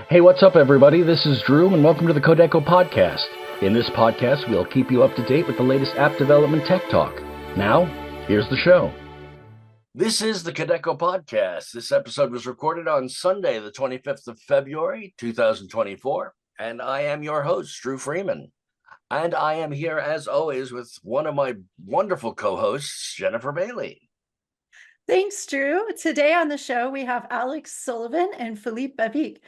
Hey, what's up, everybody? This is Dru, and welcome to the Kodeco Podcast. In this podcast, we'll keep you up to date with the latest app development tech talk. Now, here's the show. This is the Kodeco Podcast. This episode was recorded on Sunday, the 25th of February, 2024, and I am your host, Dru Freeman. And I am here, as always, with one of my wonderful co-hosts, Jennifer Bailey. Thanks, Dru. Today on the show, we have Alex Sullivan and Filip Babic.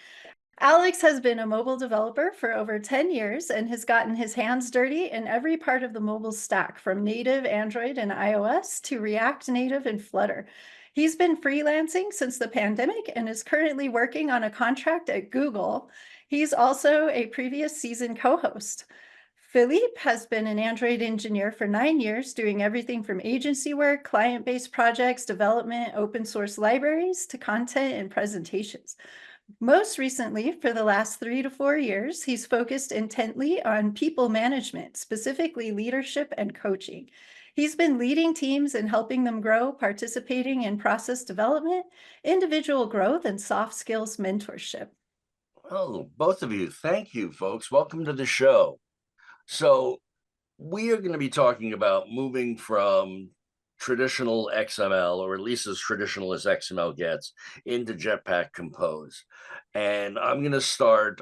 Alex has been a mobile developer for over 10 years and has gotten his hands dirty in every part of the mobile stack, from native Android and iOS to React Native and Flutter. He's been freelancing since the pandemic and is currently working on a contract at Google. He's also a previous season co-host. Filip has been an Android engineer for 9 years, doing everything from agency work, client-based projects, development, open source libraries, to content and presentations. Most recently, for the last 3 to 4 years, he's focused intently on people management, specifically leadership and coaching. He's been leading teams and helping them grow, participating in process development, individual growth, and soft skills mentorship. Oh, both of you, thank you, folks. Welcome to the show. So we are going to be talking about moving from traditional XML, or at least as traditional as XML gets, into Jetpack Compose. And I'm going to start.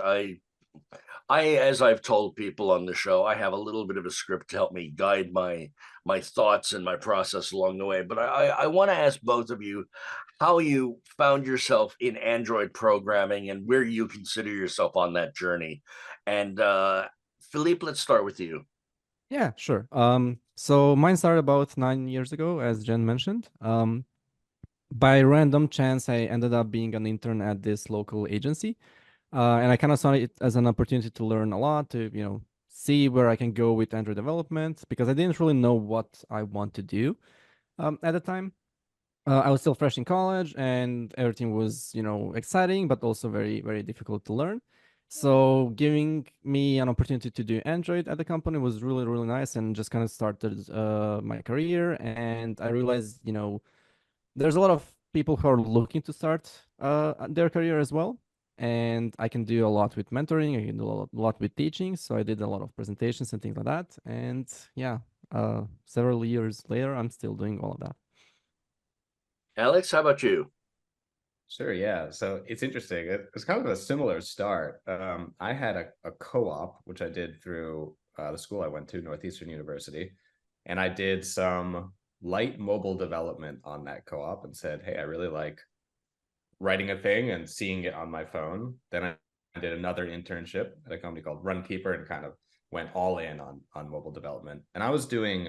As I've told people on the show, I have a little bit of a script to help me guide my thoughts and my process along the way. But I want to ask both of you how you found yourself in Android programming and where you consider yourself on that journey. And Filip, let's start with you. Yeah, sure. So mine started about 9 years ago, as Jen mentioned. By random chance, I ended up being an intern at this local agency. And I kind of saw it as an opportunity to learn a lot, to, see where I can go with Android development, because I didn't really know what I want to do at the time. I was still fresh in college, and everything was, exciting, but also very, very difficult to learn. So giving me an opportunity to do Android at the company was really, really nice, and just kind of started my career. And I realized, there's a lot of people who are looking to start their career as well. And I can do a lot with mentoring. I can do a lot with teaching. So I did a lot of presentations and things like that. And yeah, several years later, I'm still doing all of that. Alex, how about you? Sure, yeah. So it's interesting. It's kind of a similar start. I had a co-op, which I did through the school I went to, Northeastern University, and I did some light mobile development on that co-op and said, hey, I really like writing a thing and seeing it on my phone. Then I did another internship at a company called Runkeeper and kind of went all in on mobile development. And I was doing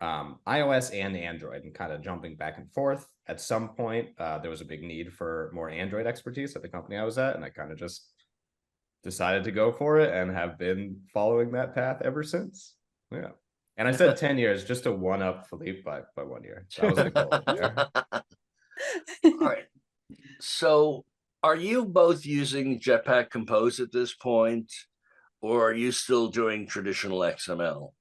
iOS and Android and kind of jumping back and forth. At some point, there was a big need for more Android expertise at the company I was at, and I kind of just decided to go for it and have been following that path ever since. Yeah. And I said 10 years just to one up Filip by 1 year. So that was the goal there. All right. So are you both using Jetpack Compose at this point, or are you still doing traditional XML?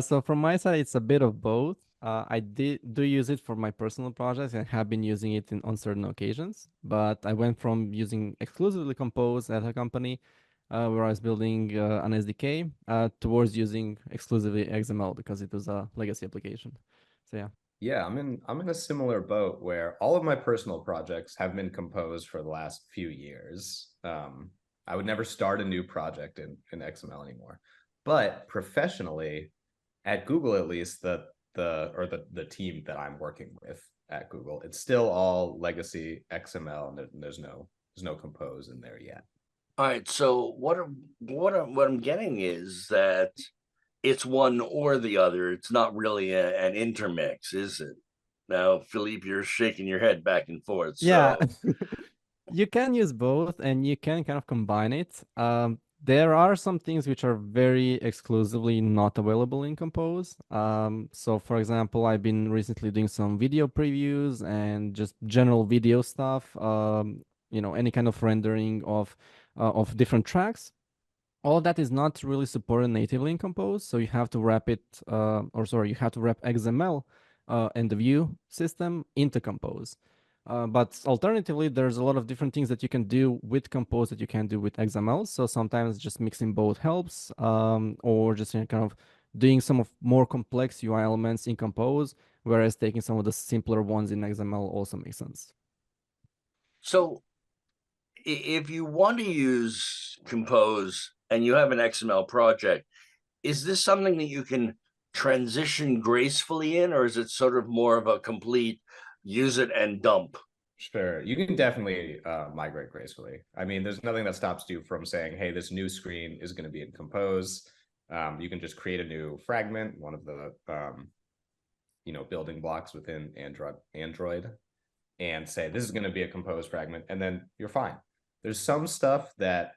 So from my side, it's a bit of both. I do use it for my personal projects and have been using it on certain occasions. But I went from using exclusively Compose at a company where I was building an SDK towards using exclusively XML because it was a legacy application. So yeah. Yeah, I'm in a similar boat where all of my personal projects have been composed for the last few years. I would never start a new project in XML anymore. But professionally, at Google at least, the team that I'm working with at Google, it's still all legacy XML, and there's no Compose in there yet. All right. So what I'm getting is that it's one or the other. It's not really an intermix, is it? Now, Filip, you're shaking your head back and forth. So. Yeah, you can use both, and you can kind of combine it. There are some things which are very exclusively not available in Compose. So for example, I've been recently doing some video previews and just general video stuff. Any kind of rendering of different tracks. All that is not really supported natively in Compose, so you have to wrap it, you have to wrap XML and the view system into Compose. But alternatively, there's a lot of different things that you can do with Compose that you can't do with XML. So sometimes just mixing both helps, or just kind of doing some of more complex UI elements in Compose, whereas taking some of the simpler ones in XML also makes sense. So if you want to use Compose and you have an XML project, is this something that you can transition gracefully in, or is it sort of more of a complete use it and dump? Sure, you can definitely migrate gracefully. I mean, there's nothing that stops you from saying, hey, this new screen is going to be in Compose. You can just create a new fragment, one of the building blocks within Android, and say this is going to be a Compose fragment, and then you're fine. There's some stuff that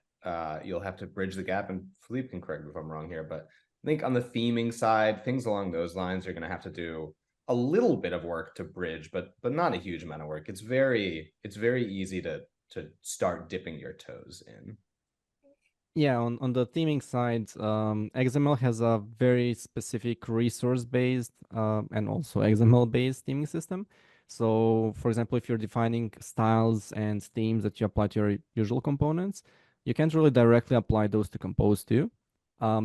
you'll have to bridge the gap, and Filip can correct me if I'm wrong here, but I think on the theming side, things along those lines, you're going to have to do a little bit of work to bridge, but not a huge amount of work. It's very easy to start dipping your toes in. Yeah, on the theming side, XML has a very specific resource-based and also XML-based theming system. So, for example, if you're defining styles and themes that you apply to your usual components, you can't really directly apply those to Compose too,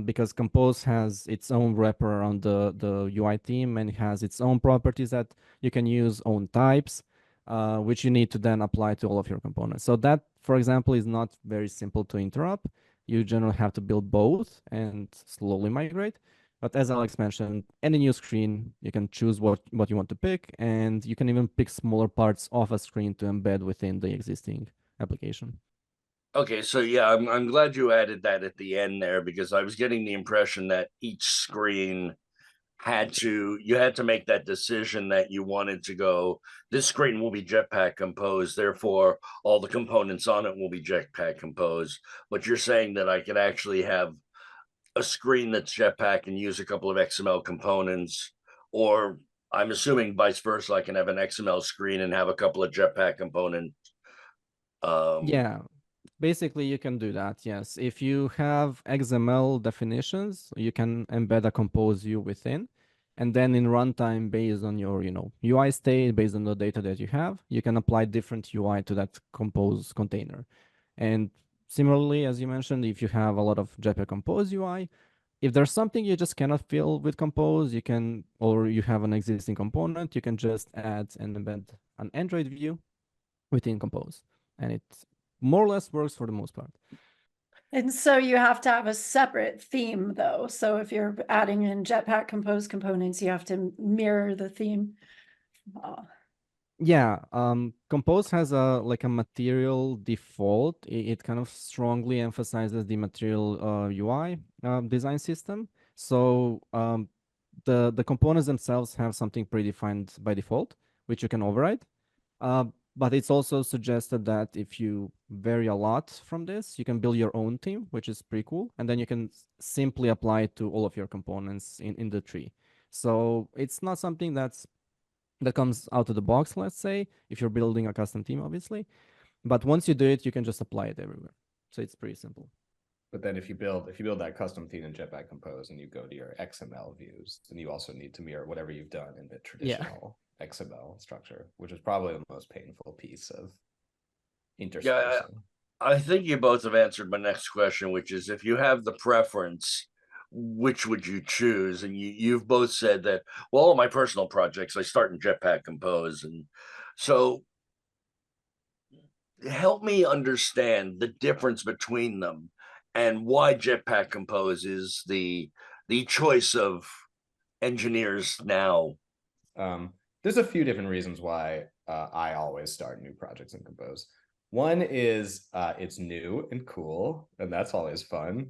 because Compose has its own wrapper around the UI theme, and it has its own properties that you can use, own types, which you need to then apply to all of your components. So that, for example, is not very simple to interrupt. You generally have to build both and slowly migrate. But as Alex mentioned, any new screen, you can choose what you want to pick, and you can even pick smaller parts of a screen to embed within the existing application. Okay, so yeah, I'm glad you added that at the end there, because I was getting the impression that each screen you had to make that decision that you wanted to go, this screen will be Jetpack Compose, therefore all the components on it will be Jetpack Compose. But you're saying that I could actually have a screen that's Jetpack and use a couple of XML components, or I'm assuming vice versa, I can have an XML screen and have a couple of Jetpack components. Yeah, basically you can do that, yes. If you have XML definitions, you can embed a Compose view within. And then in runtime, based on your UI state, based on the data that you have, you can apply different UI to that Compose container. And similarly, as you mentioned, if you have a lot of Jetpack Compose UI, if there's something you just cannot fill with Compose, you can, or you have an existing component, you can just add and embed an Android view within Compose. And it more or less works for the most part. And so you have to have a separate theme though. So if you're adding in Jetpack Compose components, you have to mirror the theme. Yeah, Compose has a material default. It kind of strongly emphasizes the material UI design system. So the components themselves have something predefined by default, which you can override. But it's also suggested that if you vary a lot from this, you can build your own theme, which is pretty cool. And then you can simply apply it to all of your components in the tree. So it's not something that comes out of the box, let's say, if you're building a custom theme, obviously. But once you do it, you can just apply it everywhere. So it's pretty simple. But then if you build that custom theme in Jetpack Compose and you go to your XML views, then you also need to mirror whatever you've done in the traditional XML structure, which is probably the most painful piece of interspersing. Yeah, I think you both have answered my next question, which is, if you have the preference, which would you choose? And you've both said that, well, all my personal projects, I start in Jetpack Compose. And so help me understand the difference between them and why Jetpack Compose is the choice of engineers now. There's a few different reasons why I always start new projects in Compose. One is it's new and cool, and that's always fun.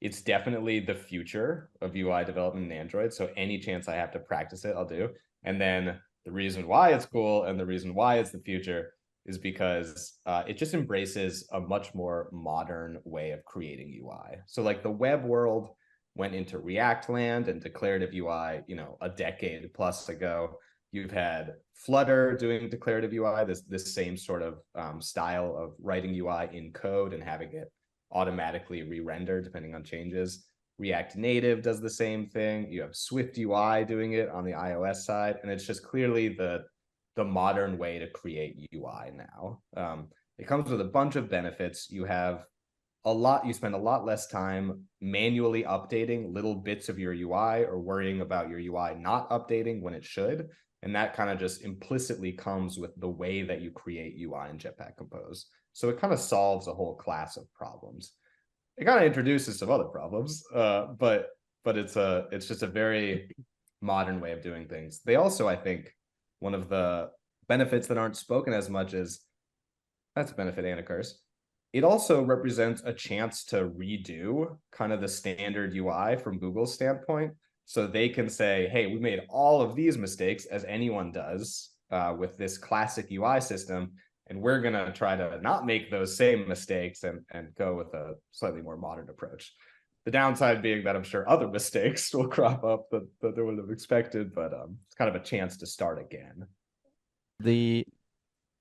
It's definitely the future of UI development in Android, so any chance I have to practice it, I'll do. And then the reason why it's cool and the reason why it's the future is because it just embraces a much more modern way of creating UI. So like the web world went into React land and declarative UI, a decade plus ago. You've had Flutter doing declarative UI, this same sort of style of writing UI in code and having it automatically re-rendered depending on changes. React Native does the same thing. You have Swift UI doing it on the iOS side, and it's just clearly the the modern way to create UI now. It comes with a bunch of benefits. You spend a lot less time manually updating little bits of your UI or worrying about your UI not updating when it should. And that kind of just implicitly comes with the way that you create UI in Jetpack Compose. So it kind of solves a whole class of problems. It kind of introduces some other problems, but it's just a very modern way of doing things. They also, I think, one of the benefits that aren't spoken as much is, that's a benefit and a curse. It also represents a chance to redo kind of the standard UI from Google's standpoint. So they can say, hey, we made all of these mistakes, as anyone does with this classic UI system, and we're going to try to not make those same mistakes and go with a slightly more modern approach. The downside being that I'm sure other mistakes will crop up that they wouldn't have expected, but it's kind of a chance to start again. The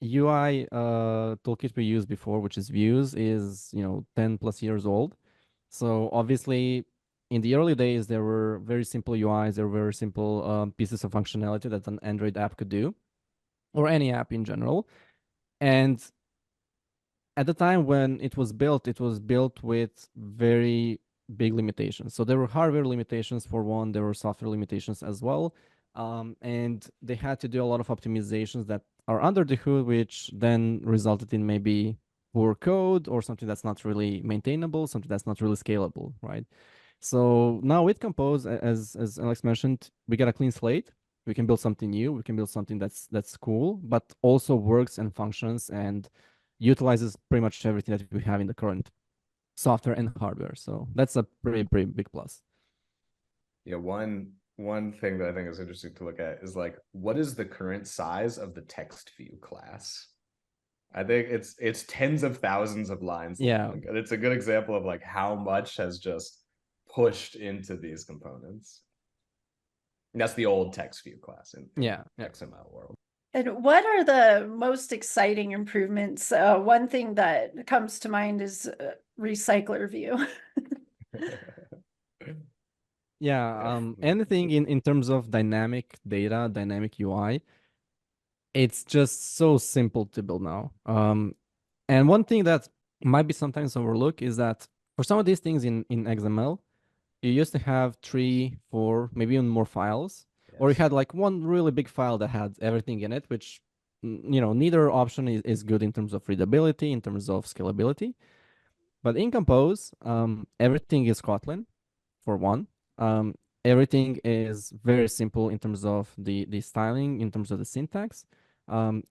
UI toolkit we used before, which is Views, is 10 plus years old. So obviously, in the early days, there were very simple UIs. There were very simple pieces of functionality that an Android app could do, or any app in general. And at the time when it was built with very big limitations. So there were hardware limitations for one, there were software limitations as well. And they had to do a lot of optimizations that are under the hood, which then resulted in maybe poor code or something that's not really maintainable, something that's not really scalable, right? So now with Compose, as Alex mentioned, we got a clean slate. We can build something new. We can build something that's cool, but also works and functions and utilizes pretty much everything that we have in the current software and hardware. So that's a pretty big plus. Yeah, one thing that I think is interesting to look at is like, what is the current size of the text view class? I think it's tens of thousands of lines long, and it's a good example of like how much has just pushed into these components. And that's the old text view class in XML world. And what are the most exciting improvements? One thing that comes to mind is recycler view. Anything in terms of dynamic data, dynamic UI, it's just so simple to build now. And one thing that might be sometimes overlooked is that for some of these things in XML, you used to have 3, 4, maybe even more files. Or you had like one really big file that had everything in it, which, neither option is good in terms of readability, in terms of scalability. But in Compose, everything is Kotlin, for one. Everything is very simple in terms of the styling, in terms of the syntax.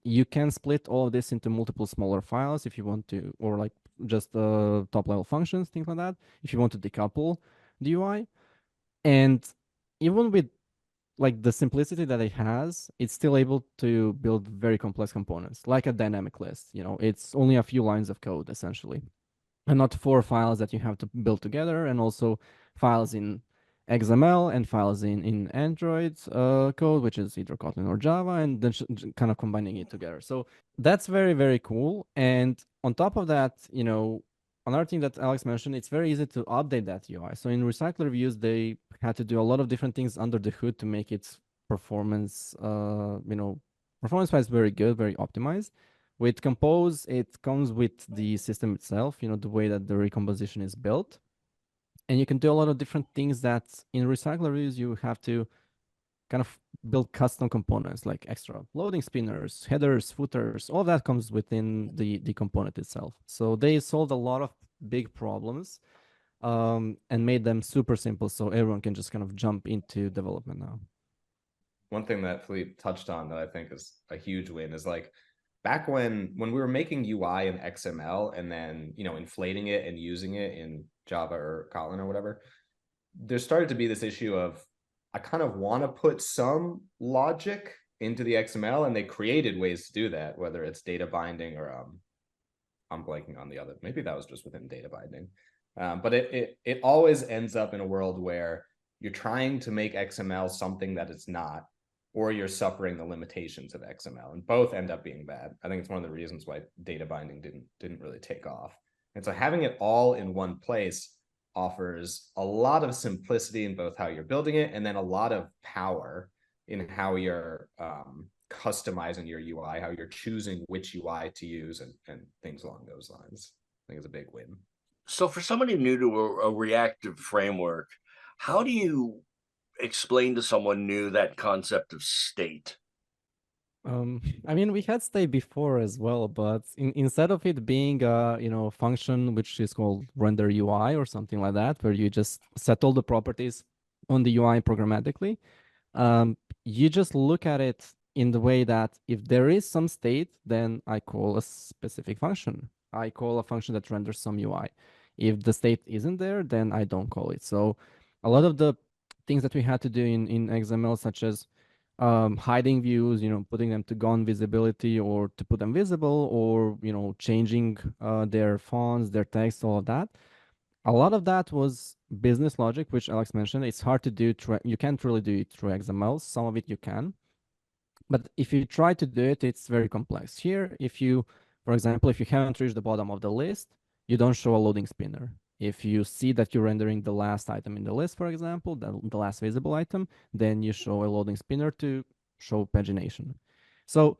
You can split all of this into multiple smaller files if you want to, or like just top-level functions, things like that, if you want to decouple the UI. And even with like the simplicity that it has, it's still able to build very complex components, like a dynamic list. It's only a few lines of code, essentially, and not 4 files that you have to build together, and also files in XML and files in Android code, which is either Kotlin or Java, and then kind of combining it together. So that's very, very cool. And on top of that, another thing that Alex mentioned, it's very easy to update that UI. So in Recycler Views, they had to do a lot of different things under the hood to make its performance, performance-wise very good, very optimized. With Compose, it comes with the system itself, the way that the recomposition is built. And you can do a lot of different things that in Recycler Views, you have to kind of build custom components like extra loading spinners, headers, footers. All of that comes within the component itself. So they solved a lot of big problems and made them super simple, so everyone can just kind of jump into development now. One thing that Filip touched on that I think is a huge win is like, back when we were making UI in XML and then, inflating it and using it in Java or Kotlin or whatever, there started to be this issue of, I kind of want to put some logic into the XML, and they created ways to do that, whether it's data binding or I'm blanking on the other, maybe that was just within data binding. But it always ends up in a world where you're trying to make XML something that it's not, or you're suffering the limitations of XML, and both end up being bad. I think it's one of the reasons why data binding didn't really take off. And so having it all in one place offers a lot of simplicity in both how you're building it, and then a lot of power in how you're customizing your UI, how you're choosing which UI to use, and things along those lines. I think is a big win. So for somebody new to a reactive framework, how do you explain to someone new that concept of state? I mean, we had state before as well, but instead of it being a function which is called render UI or something like that, where you just set all the properties on the UI programmatically, you just look at it in the way that if there is some state, then I call a specific function. I call a function that renders some UI. If the state isn't there, then I don't call it. So a lot of the things that we had to do in XML, such as hiding views, putting them to gone visibility or to put them visible, or changing their fonts, their text, all of that. A lot of that was business logic, which Alex mentioned. It's hard to do. You can't really do it through XML. Some of it you can, but if you try to do it, it's very complex. Here, for example, if you haven't reached the bottom of the list, you don't show a loading spinner. If you see that you're rendering the last item in the list, for example, the last visible item, then you show a loading spinner to show pagination. So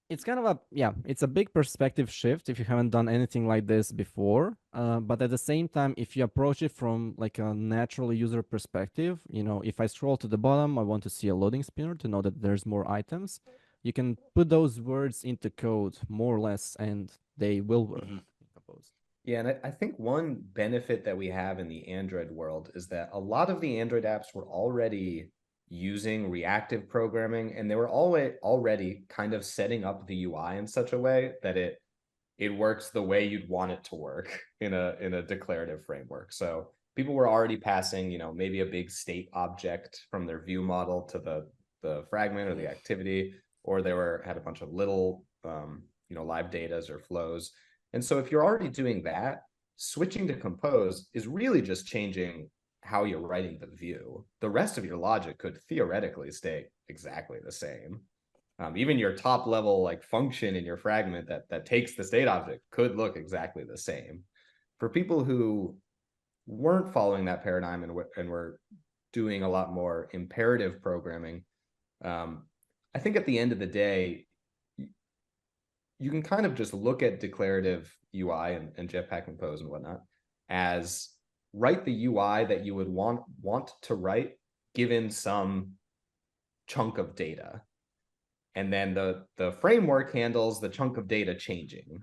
it's kind of it's a big perspective shift if you haven't done anything like this before. But at the same time, if you approach it from like a natural user perspective, if I scroll to the bottom, I want to see a loading spinner to know that there's more items. You can put those words into code more or less, and they will work. Yeah, and I think one benefit that we have in the Android world is that a lot of the Android apps were already using reactive programming, and they were already kind of setting up the UI in such a way that it works the way you'd want it to work in a declarative framework. So people were already passing, maybe a big state object from their view model to the fragment or the activity, or they had a bunch of little live datas or flows. And so if you're already doing that, switching to Compose is really just changing how you're writing the view. The rest of your logic could theoretically stay exactly the same. Even your top level like function in your fragment that takes the state object could look exactly the same. For people who weren't following that paradigm and were doing a lot more imperative programming, I think at the end of the day, you can kind of just look at declarative UI and Jetpack Compose and whatnot as write the UI that you would want to write given some chunk of data. And then the framework handles the chunk of data changing.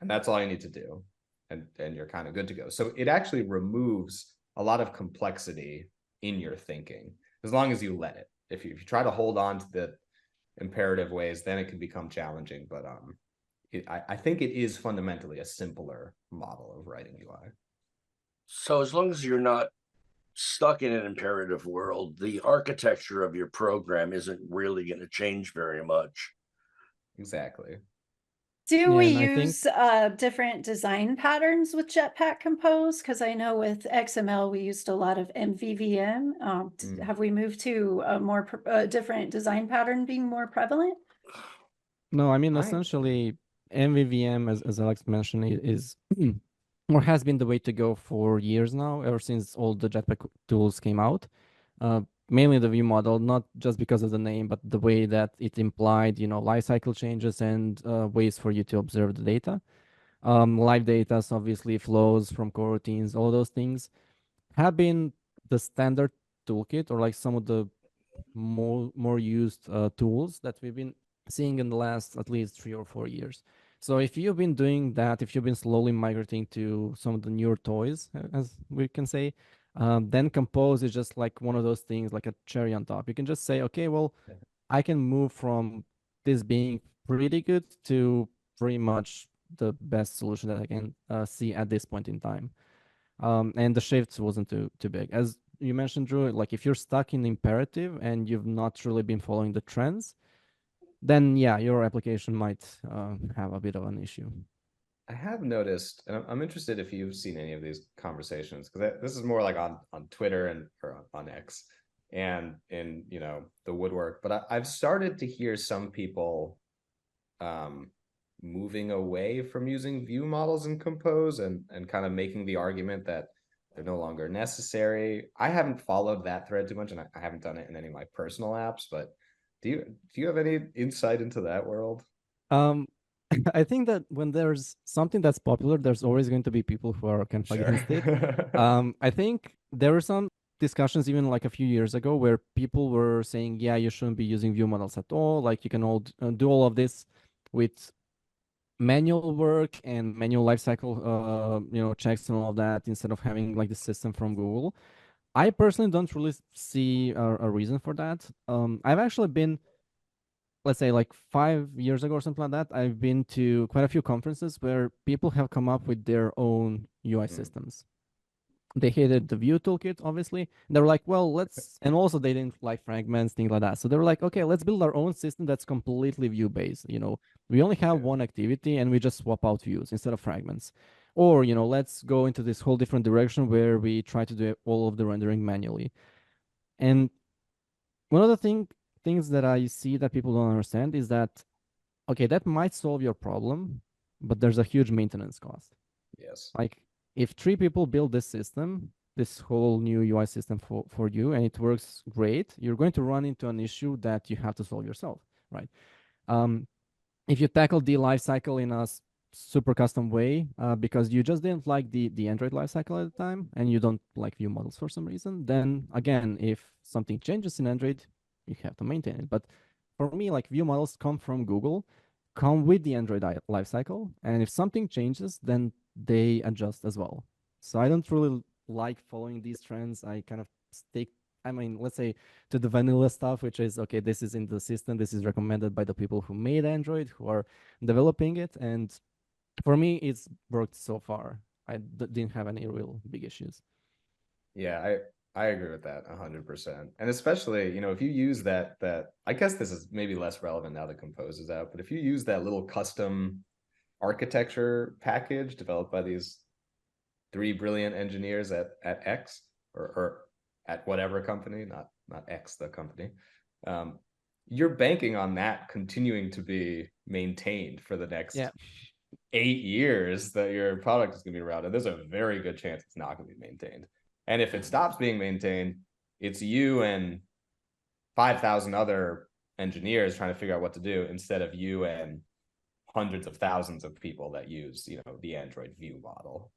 And that's all you need to do. And you're kind of good to go. So it actually removes a lot of complexity in your thinking, as long as you let it. If you try to hold on to the imperative ways, then it can become challenging. But I think it is fundamentally a simpler model of writing UI. So as long as you're not stuck in an imperative world, the architecture of your program isn't really going to change very much. Exactly. Do we use different design patterns with Jetpack Compose? Because I know with XML, we used a lot of MVVM. Have we moved to a more different design pattern being more prevalent? No, I mean, essentially, MVVM, as Alex mentioned, is or has been the way to go for years now, ever since all the Jetpack tools came out. Mainly the view model, not just because of the name, but the way that it implied, lifecycle changes and ways for you to observe the data. Live data, obviously, flows from coroutines, all those things have been the standard toolkit, or like some of the more used tools that we've been seeing in the last at least 3 or 4 years. So if you've been doing that, if you've been slowly migrating to some of the newer toys, as we can say, then Compose is just like one of those things, like a cherry on top. You can just say, okay, well, I can move from this being pretty good to pretty much the best solution that I can see at this point in time. And the shift wasn't too big. As you mentioned, Dru, like if you're stuck in imperative and you've not really been following the trends, then yeah, your application might have a bit of an issue. I have noticed, and I'm interested if you've seen any of these conversations, because this is more like on Twitter or on X and in the woodwork. But I've started to hear some people moving away from using view models in Compose and kind of making the argument that they're no longer necessary. I haven't followed that thread too much, and I haven't done it in any of my personal apps, but Do you have any insight into that world? Um, I think that when there's something that's popular, there's always going to be people who are kind of Sure. against it. I think there were some discussions even like a few years ago where people were saying, yeah, you shouldn't be using view models at all. Like you can all do all of this with manual work and manual lifecycle, checks and all of that instead of having like the system from Google. I personally don't really see a reason for that. I've actually been, let's say like 5 years ago or something like that, I've been to quite a few conferences where people have come up with their own UI systems. They hated the Vue toolkit, obviously. They were like, well, and also they didn't like fragments, things like that. So they were like, okay, let's build our own system that's completely Vue-based. We only have one activity and we just swap out views instead of fragments. Or, let's go into this whole different direction where we try to do all of the rendering manually. And one of the things that I see that people don't understand is that, okay, that might solve your problem, but there's a huge maintenance cost. Yes. Like if 3 people build this system, this whole new UI system for you, and it works great, you're going to run into an issue that you have to solve yourself, right? If you tackle the lifecycle in a super custom way, because you just didn't like the Android lifecycle at the time, and you don't like view models for some reason, then again, if something changes in Android, you have to maintain it. But for me, like view models come from Google, come with the Android lifecycle, and if something changes, then they adjust as well. So I don't really like following these trends. I kind of stick, let's say, to the vanilla stuff, which is, okay, this is in the system, this is recommended by the people who made Android, who are developing it. And for me, it's worked so far. I didn't have any real big issues. Yeah, I agree with that 100%. And especially, if you use that I guess this is maybe less relevant now that Compose is out, but if you use that little custom architecture package developed by these 3 brilliant engineers at X or at whatever company, not X, the company, you're banking on that continuing to be maintained for the next 8 years that your product is going to be around. And there's a very good chance it's not going to be maintained. And if it stops being maintained, it's you and 5,000 other engineers trying to figure out what to do instead of you and hundreds of thousands of people that use, the Android View model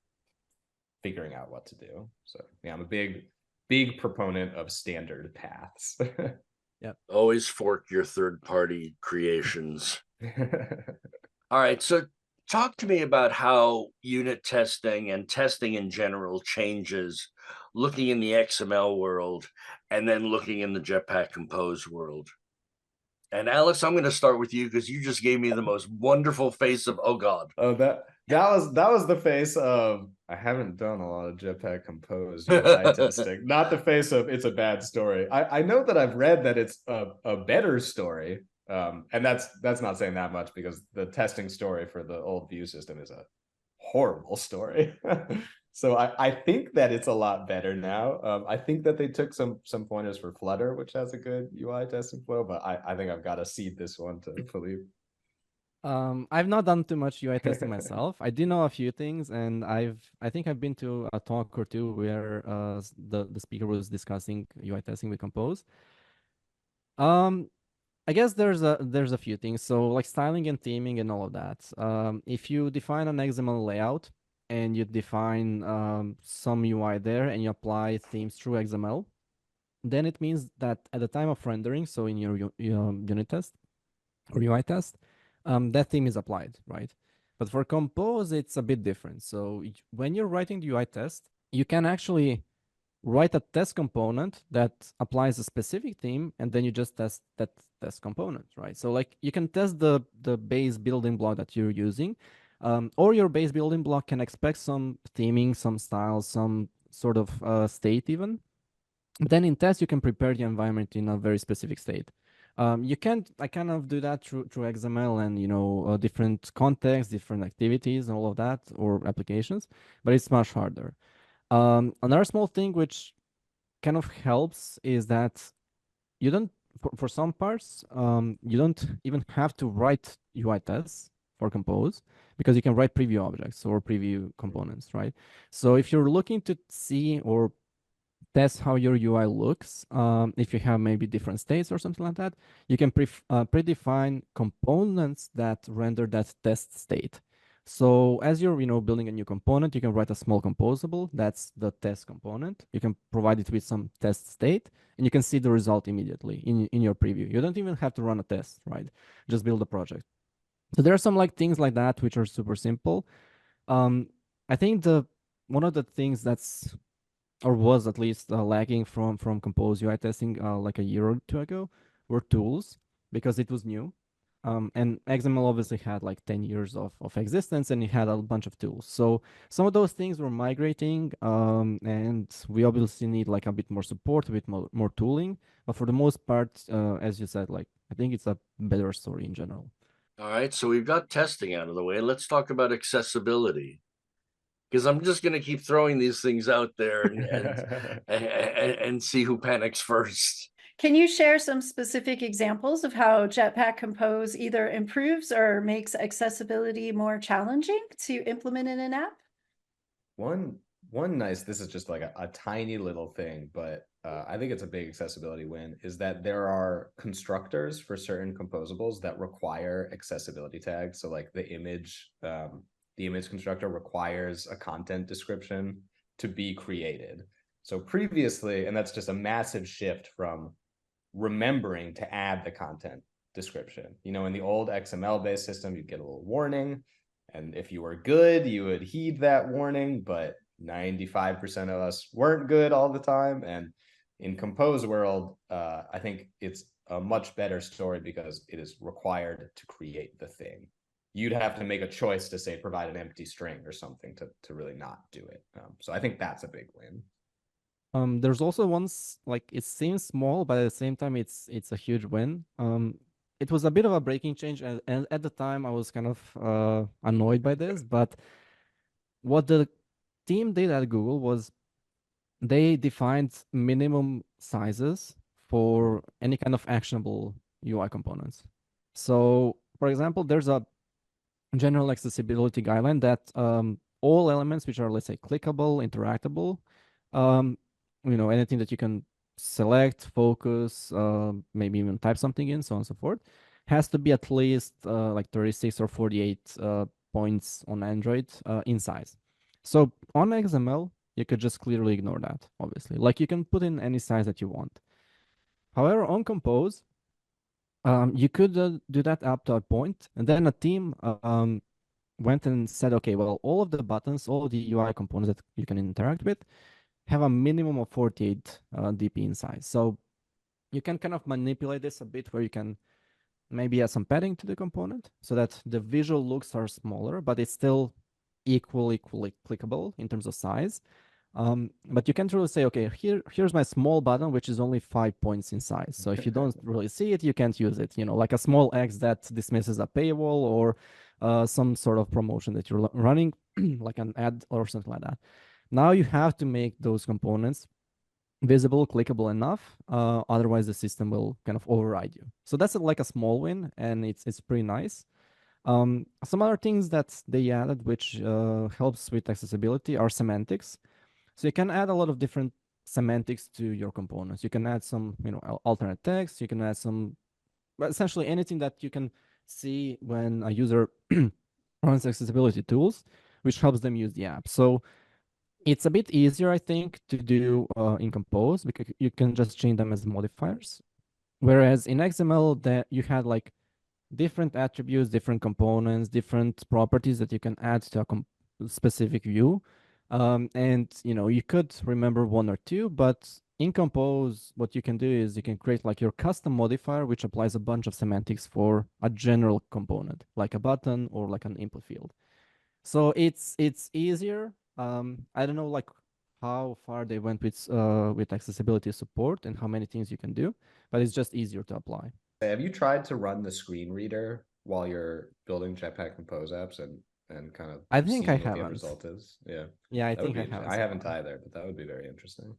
figuring out what to do. So yeah, I'm a big proponent of standard paths. Yep. Always fork your third-party creations. All right, so talk to me about how unit testing and testing in general changes looking in the XML world and then looking in the Jetpack Compose world. And Alex, I'm going to start with you because you just gave me the most wonderful face of, oh God. Oh, that was the face of, I haven't done a lot of Jetpack Compose UI testing. Not the face of, it's a bad story. I know that I've read that it's a better story. And that's not saying that much because the testing story for the old Vue system is a horrible story. So I think that it's a lot better now. I think that they took some pointers for Flutter, which has a good UI testing flow, but I think I've got to cede this one to Filip. I've not done too much UI testing myself. I do know a few things, and I think I've been to a talk or two where the speaker was discussing UI testing with Compose. I guess there's a few things. So like styling and theming and all of that. If you define an XML layout and you define some UI there and you apply themes through XML, then it means that at the time of rendering, so in your unit test or UI test, that theme is applied, right? But for Compose, it's a bit different. So when you're writing the UI test, you can actually write a test component that applies a specific theme, and then you just test that test component, right? So like you can test the base building block that you're using, or your base building block can expect some theming, some styles, some sort of state even. But then in test, you can prepare the environment in a very specific state. I kind of do that through XML and different contexts, different activities, and all of that, or applications, but it's much harder. Another small thing which kind of helps is that you don't, for some parts, you don't even have to write UI tests for Compose because you can write preview objects or preview components, right? So if you're looking to see or test how your UI looks. If you have maybe different states or something like that, you can predefine components that render that test state. So as you're, building a new component, you can write a small composable. That's the test component. You can provide it with some test state, and you can see the result immediately in your preview. You don't even have to run a test, right? Just build a project. So there are some like things like that which are super simple. I think one of the things that's or was at least lagging from Compose UI testing like a year or two ago were tools because it was new. And XML obviously had like 10 years of existence and it had a bunch of tools. So some of those things were migrating and we obviously need like a bit more support, a bit more tooling. But for the most part, as you said, like I think it's a better story in general. All right, so we've got testing out of the way. Let's talk about accessibility. Because I'm just going to keep throwing these things out there and see who panics first. Can you share some specific examples of how Jetpack Compose either improves or makes accessibility more challenging to implement in an app? One nice, this is just like a tiny little thing, but I think it's a big accessibility win, is that there are constructors for certain composables that require accessibility tags. So like the image constructor requires a content description to be created. So previously, and that's just a massive shift from remembering to add the content description. In the old XML-based system, you'd get a little warning. And if you were good, you would heed that warning, but 95% of us weren't good all the time. And in Compose world, I think it's a much better story because it is required to create the thing. You'd have to make a choice to say, provide an empty string or something to really not do it. So I think that's a big win. There's also ones like it seems small, but at the same time, it's a huge win. It was a bit of a breaking change, and at the time, I was kind of annoyed by this. But what the team did at Google was they defined minimum sizes for any kind of actionable UI components. So, for example, there's a general accessibility guideline that all elements which are, let's say, clickable, interactable, anything that you can select, focus, maybe even type something in, so on and so forth, has to be at least like 36 or 48 points on Android in size. So on XML, you could just clearly ignore that, obviously. Like you can put in any size that you want. However, on Compose, you could do that up to a point, and then a team went and said, okay, well, all of the buttons, all of the UI components that you can interact with have a minimum of 48 dp in size. So you can kind of manipulate this a bit where you can maybe add some padding to the component so that the visual looks are smaller, but it's still equally clickable in terms of size. But you can't really say, okay, here's my small button, which is only 5 points in size. So if you don't really see it, you can't use it. Like a small X that dismisses a paywall or some sort of promotion that you're running, like an ad or something like that. Now you have to make those components visible, clickable enough. Otherwise, the system will kind of override you. So that's like a small win, and it's pretty nice. Some other things that they added, which helps with accessibility, are semantics. So you can add a lot of different semantics to your components. You can add some, alternate text. You can add some, essentially anything that you can see when a user runs accessibility tools, which helps them use the app. So it's a bit easier, I think, to do in Compose because you can just change them as modifiers. Whereas in XML, that you had like different attributes, different components, different properties that you can add to a specific view. And you could remember one or two, but in Compose, what you can do is you can create like your custom modifier, which applies a bunch of semantics for a general component, like a button or like an input field. So it's easier. I don't know like how far they went with accessibility support and how many things you can do, but it's just easier to apply. Have you tried to run the screen reader while you're building Jetpack Compose apps and kind of I think I what the end haven't. result is? Yeah. Yeah, I That would think I be haven't. I haven't either, but that would be very interesting.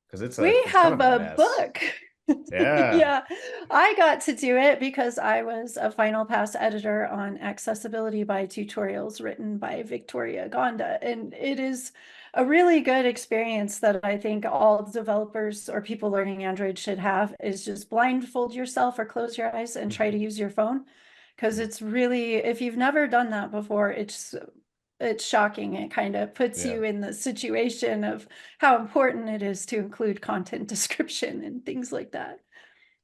Because We it's have kind of a mess. book. Yeah. Yeah, I got to do it because I was a Final Pass editor on accessibility by tutorials written by Victoria Gonda. And it is a really good experience that I think all developers or people learning Android should have, is just blindfold yourself or close your eyes and try to use your phone. Because it's really, if you've never done that before, it's shocking. It kind of puts Yeah. you in the situation of how important it is to include content description and things like that.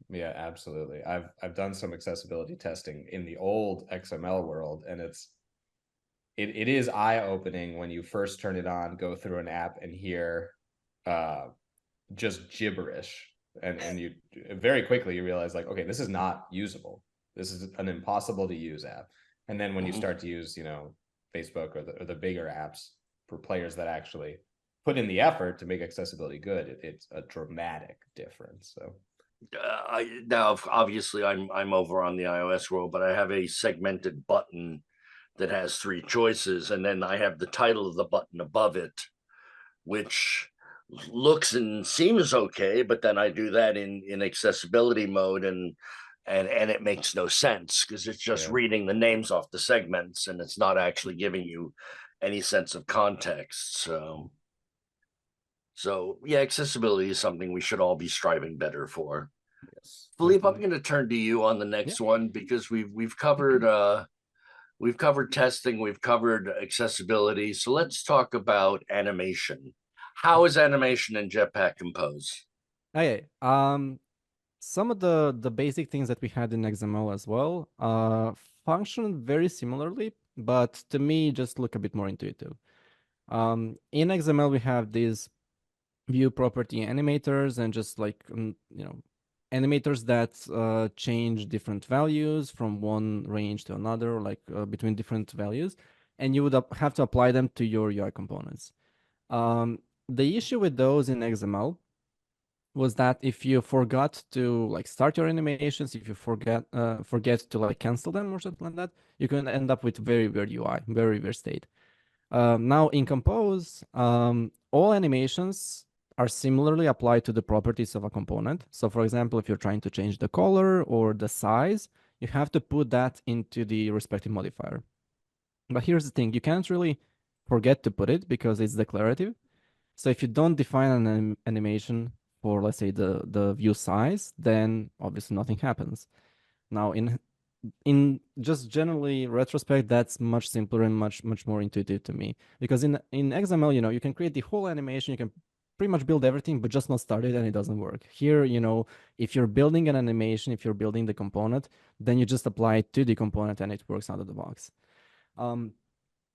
Yeah, absolutely. I've done some accessibility testing in the old XML world, and it is eye-opening when you first turn it on, go through an app and hear just gibberish. And you very quickly you realize, like, okay, this is not usable. This is an impossible to use app. And then when you start to use, Facebook or the bigger apps for players that actually put in the effort to make accessibility good, it's a dramatic difference. So Now, obviously, I'm over on the iOS world, but I have a segmented button that has 3 choices, and then I have the title of the button above it, which looks and seems okay, but then I do that in accessibility mode, and it makes no sense because it's just reading the names off the segments, and it's not actually giving you any sense of context. So yeah, accessibility is something we should all be striving better for. yes. Filip, I'm going to turn to you on the next one, because we've covered testing, we've covered accessibility. So let's talk about animation. How is animation in Jetpack Compose? Okay. Some of the basic things that we had in XML as well function very similarly, but to me just look a bit more intuitive. In XML we have these view property animators, and just like animators that change different values from one range to another, like between different values, and you would have to apply them to your UI components. The issue with those in XML was that if you forgot to like start your animations, if you forget to like cancel them or something like that, you can end up with very weird UI, very weird state. Now in Compose, all animations are similarly applied to the properties of a component. So for example, if you're trying to change the color or the size, you have to put that into the respective modifier. But here's the thing, you can't really forget to put it because it's declarative. So if you don't define an animation for, let's say, the view size, then obviously nothing happens. Now in just generally retrospect, that's much simpler and much more intuitive to me, because in XML, you can create the whole animation, you can pretty much build everything, but just not start it, and it doesn't work. Here, if you're building an animation, if you're building the component, then you just apply it to the component and it works out of the box.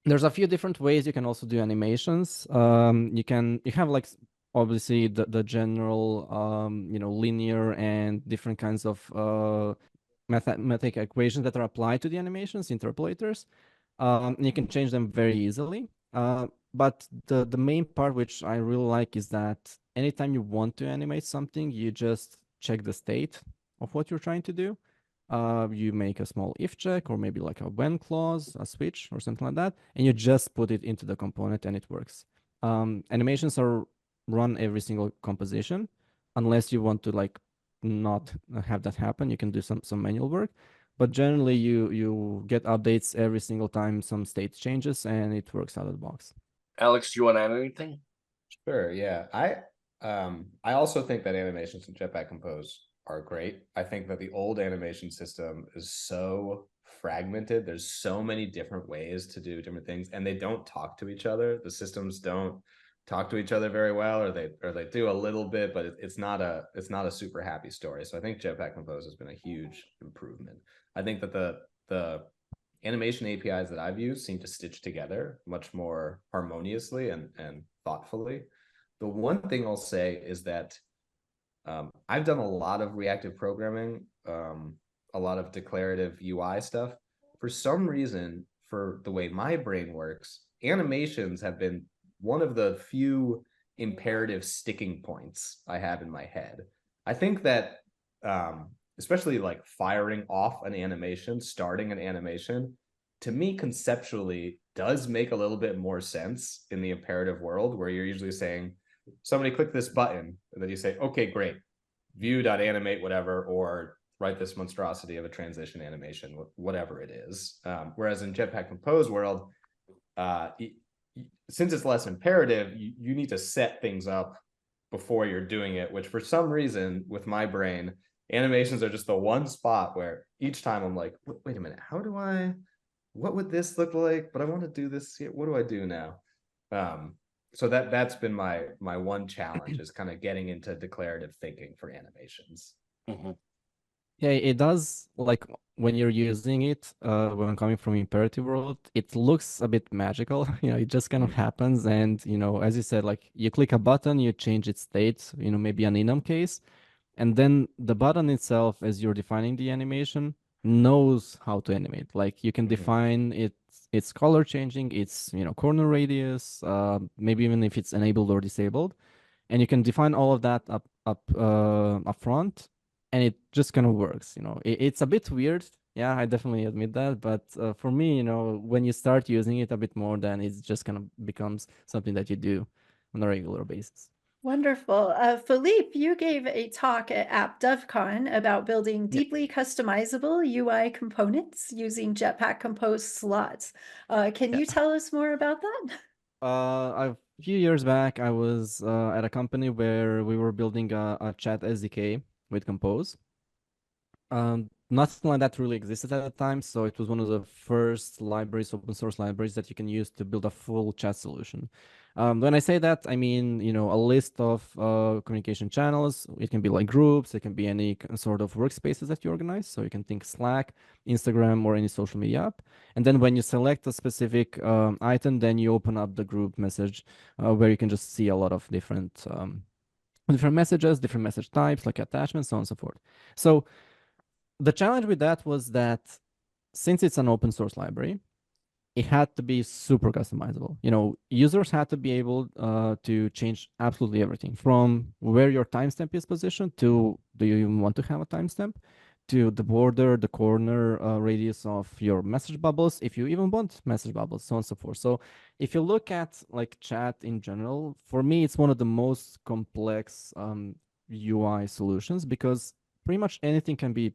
There's a few different ways you can also do animations. You have like obviously the general linear and different kinds of mathematical equations that are applied to the animations, interpolators. You can change them very easily. But the main part which I really like is that anytime you want to animate something, you just check the state of what you're trying to do. You make a small if check, or maybe like a when clause, a switch or something like that, and you just put it into the component and it works. Animations are run every single composition, unless you want to like not have that happen. You can do some manual work, but generally you get updates every single time some state changes, and it works out of the box. Alex, do you want to add anything? Sure, yeah. I also think that animations in Jetpack Compose are great. I think that the old animation system is so fragmented. There's so many different ways to do different things, and they don't talk to each other. The systems don't talk to each other very well, or they do a little bit, but it's not a super happy story. So I think Jetpack Compose has been a huge improvement. I think that the animation APIs that I've used seem to stitch together much more harmoniously and thoughtfully. The one thing I'll say is that I've done a lot of reactive programming, a lot of declarative UI stuff. For some reason, for the way my brain works, animations have been one of the few imperative sticking points I have in my head. I think that especially like firing off an animation, starting an animation, to me conceptually does make a little bit more sense in the imperative world, where you're usually saying, somebody click this button, and then you say, okay, great. view.animate whatever, or write this monstrosity of a transition animation, whatever it is. Whereas in Jetpack Compose world, since it's less imperative, you need to set things up before you're doing it, which for some reason with my brain, animations are just the one spot where each time I'm like, wait a minute, what would this look like? But I want to do this here. What do I do now? So that's been my one challenge, is kind of getting into declarative thinking for animations. Mhm. Yeah, it does, like when you're using it, when coming from imperative world, it looks a bit magical. It just kind of happens. And, as you said, like you click a button, you change its state, maybe an enum case. And then the button itself, as you're defining the animation, knows how to animate. Like you can define its color changing, its, corner radius, maybe even if it's enabled or disabled. And you can define all of that up front, and it just kind of works. It's a bit weird. Yeah, I definitely admit that. But for me, when you start using it a bit more, then it just kind of becomes something that you do on a regular basis. Wonderful. Filip, you gave a talk at AppDevCon about building deeply customizable UI components using Jetpack Compose slots. Can you tell us more about that? A few years back, I was at a company where we were building a chat SDK with Compose. Nothing like that really existed at the time, so it was one of the first libraries, open source libraries, that you can use to build a full chat solution. When I say that, I mean, a list of communication channels. It can be like groups, it can be any sort of workspaces that you organize. So you can think Slack, Instagram, or any social media app. And then when you select a specific item, then you open up the group message where you can just see a lot of different messages, different message types, like attachments, so on and so forth. So the challenge with that was that since it's an open source library, it had to be super customizable. Users had to be able to change absolutely everything, from where your timestamp is positioned to do you even want to have a timestamp, to the border, the corner radius of your message bubbles, if you even want message bubbles, so on and so forth. So if you look at like chat in general, for me, it's one of the most complex UI solutions, because pretty much anything can be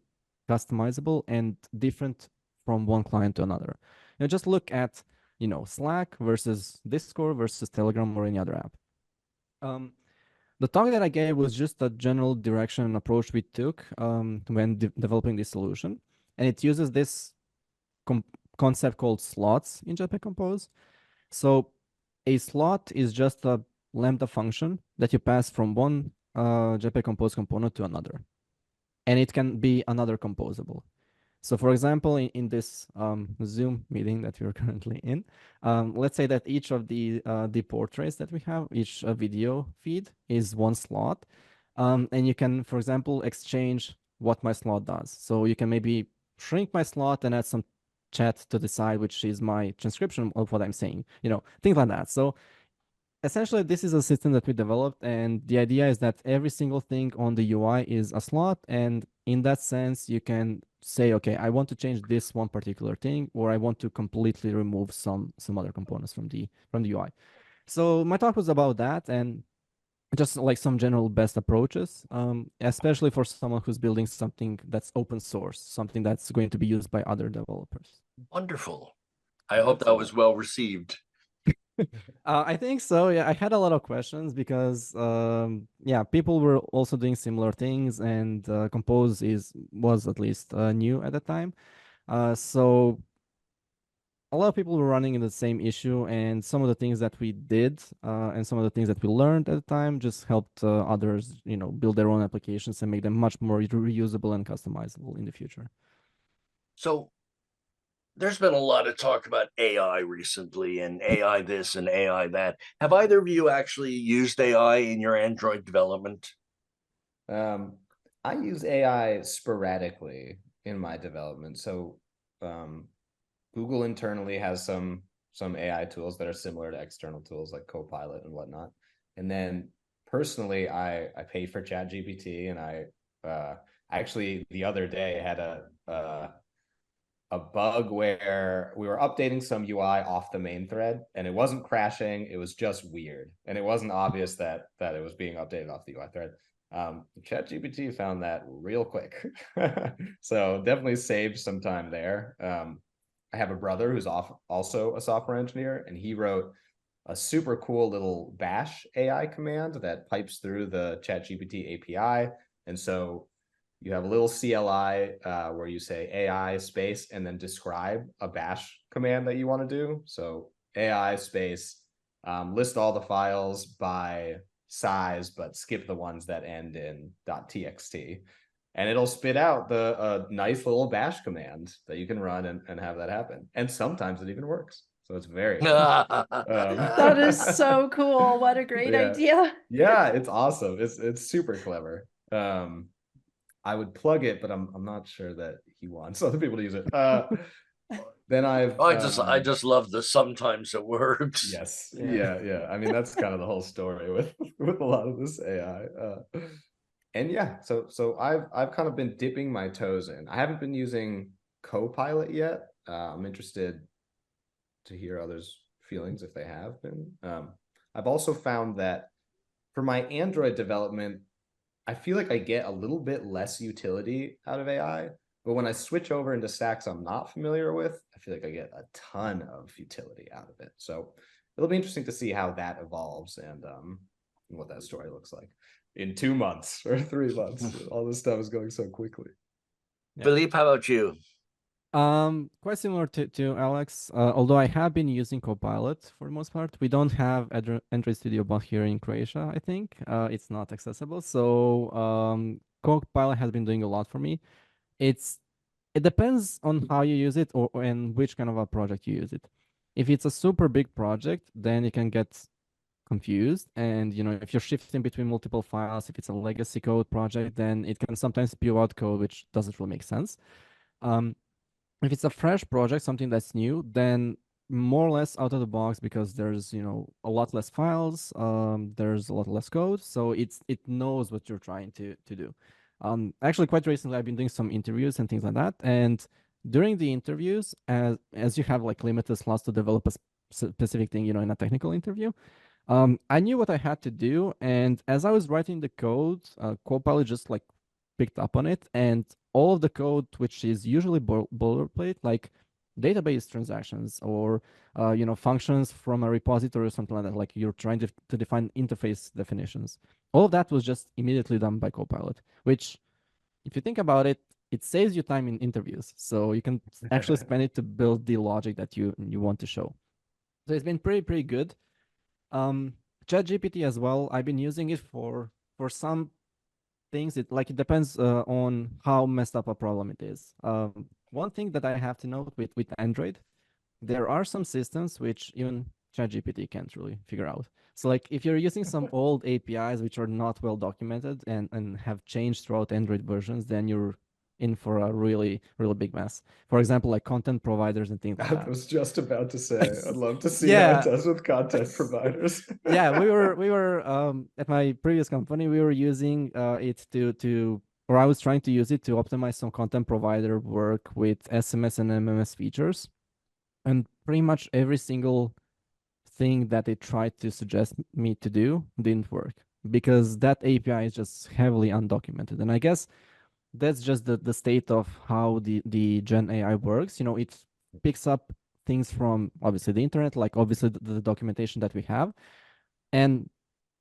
customizable and different from one client to another. Just look at, Slack versus Discord versus Telegram or any other app. The talk that I gave was just a general direction and approach we took when developing this solution. And it uses this concept called slots in Jetpack Compose. So a slot is just a Lambda function that you pass from one Jetpack Compose component to another. And it can be another composable. So for example, in this Zoom meeting that we're currently in, let's say that each of the portraits that we have, each video feed is one slot. And you can, for example, exchange what my slot does. So you can maybe shrink my slot and add some chat to decide which is my transcription of what I'm saying, things like that. So essentially, this is a system that we developed, and the idea is that every single thing on the UI is a slot, and in that sense, you can say, okay, I want to change this one particular thing, or I want to completely remove some other components from the UI. So my talk was about that, and just like some general best approaches, especially for someone who's building something that's open source, something that's going to be used by other developers. Wonderful. I hope that was well received. I think so. Yeah, I had a lot of questions because people were also doing similar things, and Compose was at least new at the time. So a lot of people were running in the same issue, and some of the things that we did and some of the things that we learned at the time just helped others, build their own applications and make them much more reusable and customizable in the future. So there's been a lot of talk about AI recently, and AI this and AI that. Have either of you actually used AI in your Android development? I use AI sporadically in my development. So Google internally has some AI tools that are similar to external tools like Copilot and whatnot. And then personally, I pay for ChatGPT, and I actually the other day had a bug where we were updating some UI off the main thread, and it wasn't crashing. It was just weird. And it wasn't obvious that it was being updated off the UI thread. ChatGPT found that real quick. So definitely saved some time there. I have a brother who's also a software engineer, and he wrote a super cool little bash AI command that pipes through the ChatGPT API. And so you have a little CLI where you say AI space and then describe a bash command that you want to do. So AI space, list all the files by size, but skip the ones that end in .txt. And it'll spit out the nice little bash command that you can run and have that happen. And sometimes it even works. So it's very That is so cool. What a great idea. Yeah, it's awesome. It's super clever. I would plug it, but I'm not sure that he wants other people to use it. Then I just love the sometimes it works. Yes. Yeah. I mean, that's kind of the whole story with a lot of this AI. And yeah, so I've kind of been dipping my toes in. I haven't been using Copilot yet. I'm interested to hear others' feelings if they have been. I've also found that for my Android development, I feel like I get a little bit less utility out of AI, but when I switch over into stacks I'm not familiar with, I feel like I get a ton of utility out of it. So it'll be interesting to see how that evolves and what that story looks like in 2 months or 3 months. All this stuff is going so quickly. Filip, how about you? Quite similar to Alex, although I have been using Copilot for the most part. We don't have Android Studio Bot here in Croatia, I think. It's not accessible. So Copilot has been doing a lot for me. It depends on how you use it or and which kind of a project you use it. If it's a super big project, then you can get confused. And if you're shifting between multiple files, if it's a legacy code project, then it can sometimes spew out code which doesn't really make sense. If it's a fresh project, something that's new, then more or less out of the box, because there's a lot less files, there's a lot less code, so it knows what you're trying to do. Actually, quite recently, I've been doing some interviews and things like that, and during the interviews, as you have like limited slots to develop a specific thing, in a technical interview, I knew what I had to do, and as I was writing the code, Copilot just like picked up on it, and all of the code, which is usually boilerplate, like database transactions or functions from a repository or something like that, like you're trying to define interface definitions, all of that was just immediately done by Copilot, which, if you think about it, it saves you time in interviews, so you can actually spend it to build the logic that you want to show. So it's been pretty good. ChatGPT as well, I've been using it for some things. It depends on how messed up a problem it is. One thing that I have to note with Android, there are some systems which even ChatGPT can't really figure out. So like if you're using some old APIs which are not well documented and have changed throughout Android versions, then you're in for a really big mess. For example, like content providers and things like that. I was just about to say, I'd love to see how it does with content providers. Yeah, we were at my previous company, we were using it or I was trying to use it to optimize some content provider work with SMS and MMS features. And pretty much every single thing that they tried to suggest me to do didn't work, because that API is just heavily undocumented. And I guess that's just the state of how the Gen AI works. It picks up things from obviously the internet, like obviously the documentation that we have. And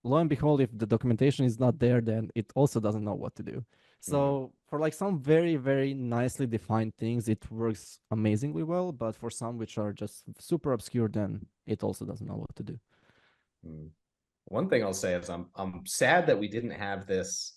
lo and behold, if the documentation is not there, then it also doesn't know what to do. So for like some very, very nicely defined things, it works amazingly well. But for some which are just super obscure, then it also doesn't know what to do. One thing I'll say is I'm sad that we didn't have this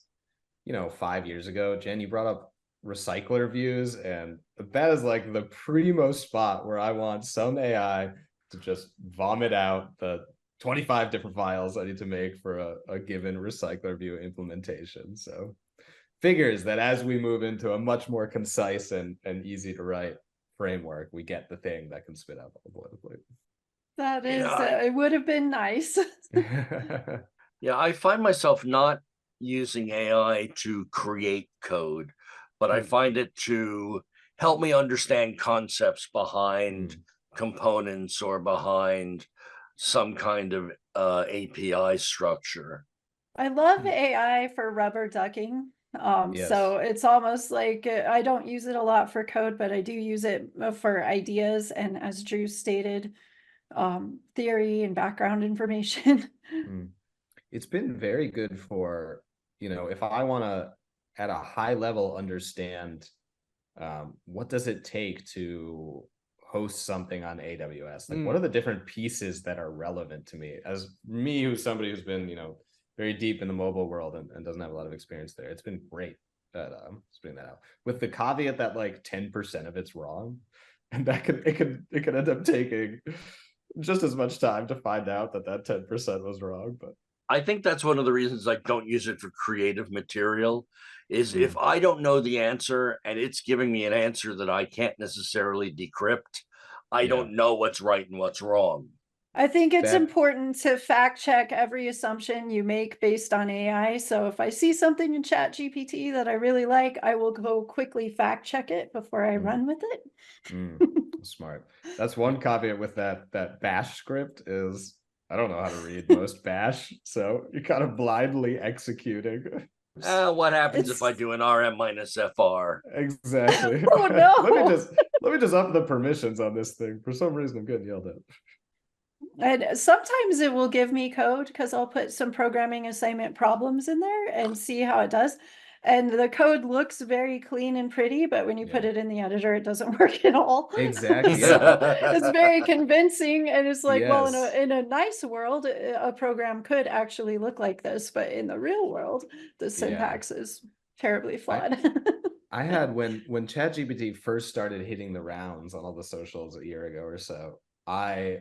5 years ago. Jen, you brought up recycler views, and that is like the primo spot where I want some AI to just vomit out the 25 different files I need to make for a given recycler view implementation. So figures that as we move into a much more concise and easy to write framework, we get the thing that can spit out all the boilerplate. That is, it would have been nice. Yeah, I find myself not using AI to create code, but I find it to help me understand concepts behind components or behind some kind of API structure. I love AI for rubber ducking. Yes. So it's almost like I don't use it a lot for code, but I do use it for ideas and, as Dru stated, theory and background information. It's been very good for, if I want to at a high level understand what does it take to host something on AWS? Like, what are the different pieces that are relevant to me? As me, who's somebody who's been, very deep in the mobile world and doesn't have a lot of experience there, it's been great at spitting that out. With the caveat that like 10% of it's wrong, and that it could end up taking just as much time to find out that 10% was wrong. But I think that's one of the reasons I don't use it for creative material is if I don't know the answer and it's giving me an answer that I can't necessarily decrypt, I don't know what's right and what's wrong. I think it's important to fact check every assumption you make based on AI. So if I see something in ChatGPT that I really like, I will go quickly fact check it before I run with it. Smart. That's one caveat with that bash script is I don't know how to read most bash, so you're kind of blindly executing. What happens if I do an RM minus FR? Exactly. Oh no! let me just up the permissions on this thing. For some reason, I'm getting yelled at. And sometimes it will give me code because I'll put some programming assignment problems in there and see how it does. And the code looks very clean and pretty, but when you put it in the editor, it doesn't work at all. Exactly. So it's very convincing. And it's like, well, Yes. in a nice world, a program could actually look like this, but in the real world, the syntax is terribly flawed. I had when ChatGPT first started hitting the rounds on all the socials a year ago or so, I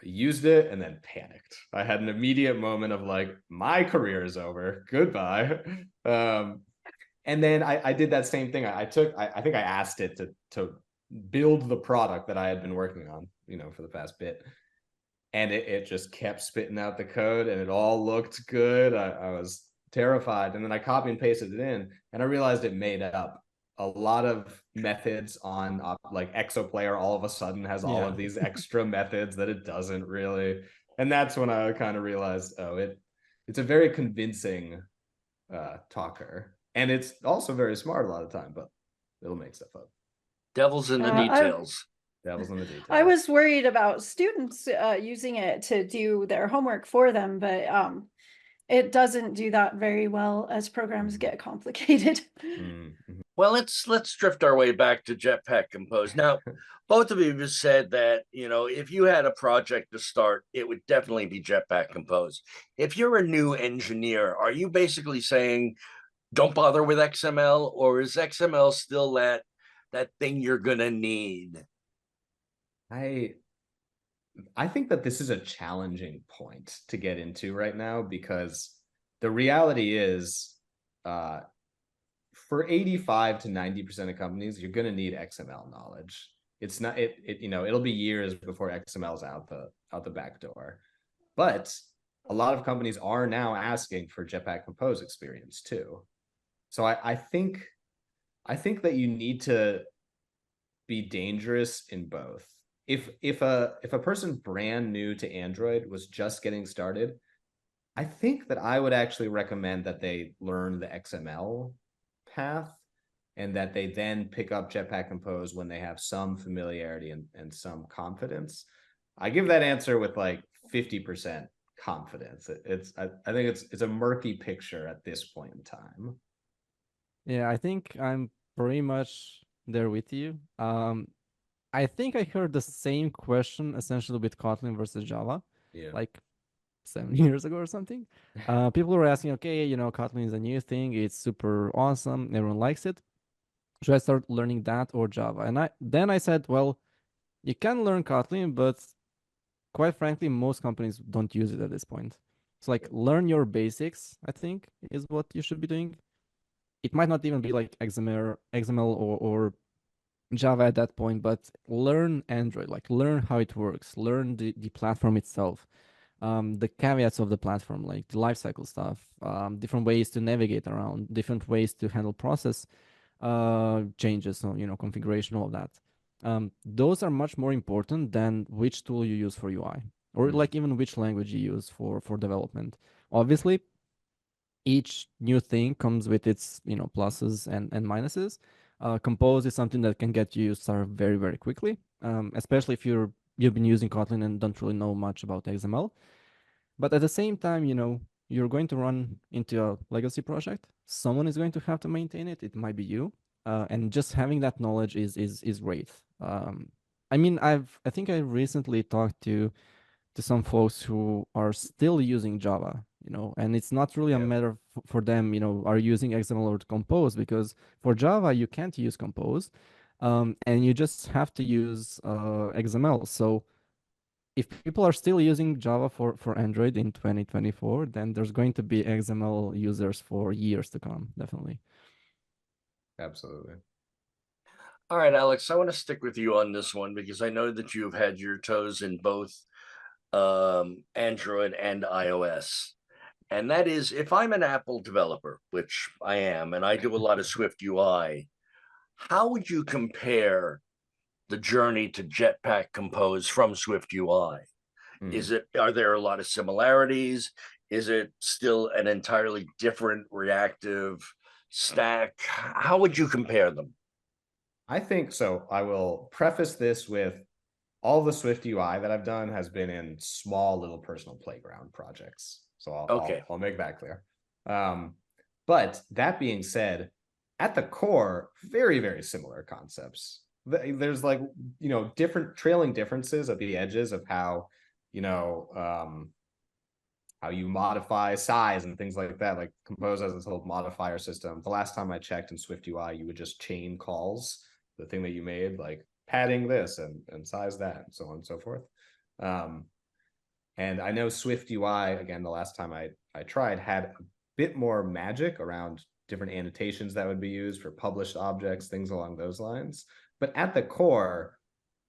used it and then panicked. I had an immediate moment of like, my career is over. Goodbye. And then I did that same thing. I think I asked it to build the product that I had been working on, for the past bit. And it just kept spitting out the code and it all looked good. I was terrified. And then I copy and pasted it in and I realized it made up a lot of methods on like Exoplayer all of a sudden has all of these extra methods that it doesn't really. And that's when I kind of realized, it's a very convincing talker. And it's also very smart a lot of the time, but it'll make stuff up. Devil's in the details. Devil's in the details. I was worried about students using it to do their homework for them, but it doesn't do that very well as programs get complicated. Well, let's drift our way back to Jetpack Compose. Now, both of you have said that, if you had a project to start, it would definitely be Jetpack Compose. If you're a new engineer, are you basically saying, don't bother with XML, or is XML still that thing you're gonna need? I think that this is a challenging point to get into right now because the reality is for 85 to 90% of companies, you're going to need XML knowledge. It's not it'll be years before XML's out the back door. But a lot of companies are now asking for Jetpack Compose experience too. So I think that you need to be dangerous in both. If a person brand new to Android was just getting started, I think that I would actually recommend that they learn the XML path and that they then pick up Jetpack Compose when they have some familiarity and some confidence. I give that answer with like 50% confidence. I think it's a murky picture at this point in time. Yeah, I think I'm pretty much there with you. I think I heard the same question essentially with Kotlin versus Java, like 7 years ago or something. People were asking, okay, Kotlin is a new thing. It's super awesome. Everyone likes it. Should I start learning that or Java? And then I said, well, you can learn Kotlin, but quite frankly, most companies don't use it at this point. So like learn your basics, I think, is what you should be doing. It might not even be like XML or Java at that point, but learn Android, like learn how it works, learn the platform itself, the caveats of the platform, like the lifecycle stuff, different ways to navigate around, different ways to handle process changes, so configuration, all of that. Those are much more important than which tool you use for UI or like even which language you use for development. Obviously, each new thing comes with its, pluses and minuses. Compose is something that can get you started very, very quickly, especially if you've been using Kotlin and don't really know much about XML. But at the same time, you're going to run into a legacy project. Someone is going to have to maintain it. It might be you, and just having that knowledge is great. I mean, I think I recently talked to some folks who are still using Java, and it's not really a Yeah. matter for them, are you using XML or Compose, because for Java you can't use Compose, and you just have to use XML. So if people are still using Java for Android in 2024, then there's going to be XML users for years to come, definitely. Absolutely. All right, Alex, I want to stick with you on this one because I know that you've had your toes in both Android and iOS. And that is, if I'm an Apple developer, which I am, and I do a lot of Swift UI, how would you compare the journey to Jetpack Compose from Swift UI? Are there a lot of similarities? Is it still an entirely different reactive stack? How would you compare them? I think so. I will preface this with all the Swift UI that I've done has been in small little personal playground projects. So I'll make that clear. But that being said, at the core, very, very similar concepts. There's like, different trailing differences at the edges of how, how you modify size and things like that. Like Compose has this whole modifier system. The last time I checked in Swift UI, you would just chain calls, the thing that you made, like padding this and size that, and so on and so forth. And I know Swift UI, again, the last time I tried, had a bit more magic around different annotations that would be used for published objects, things along those lines. But at the core,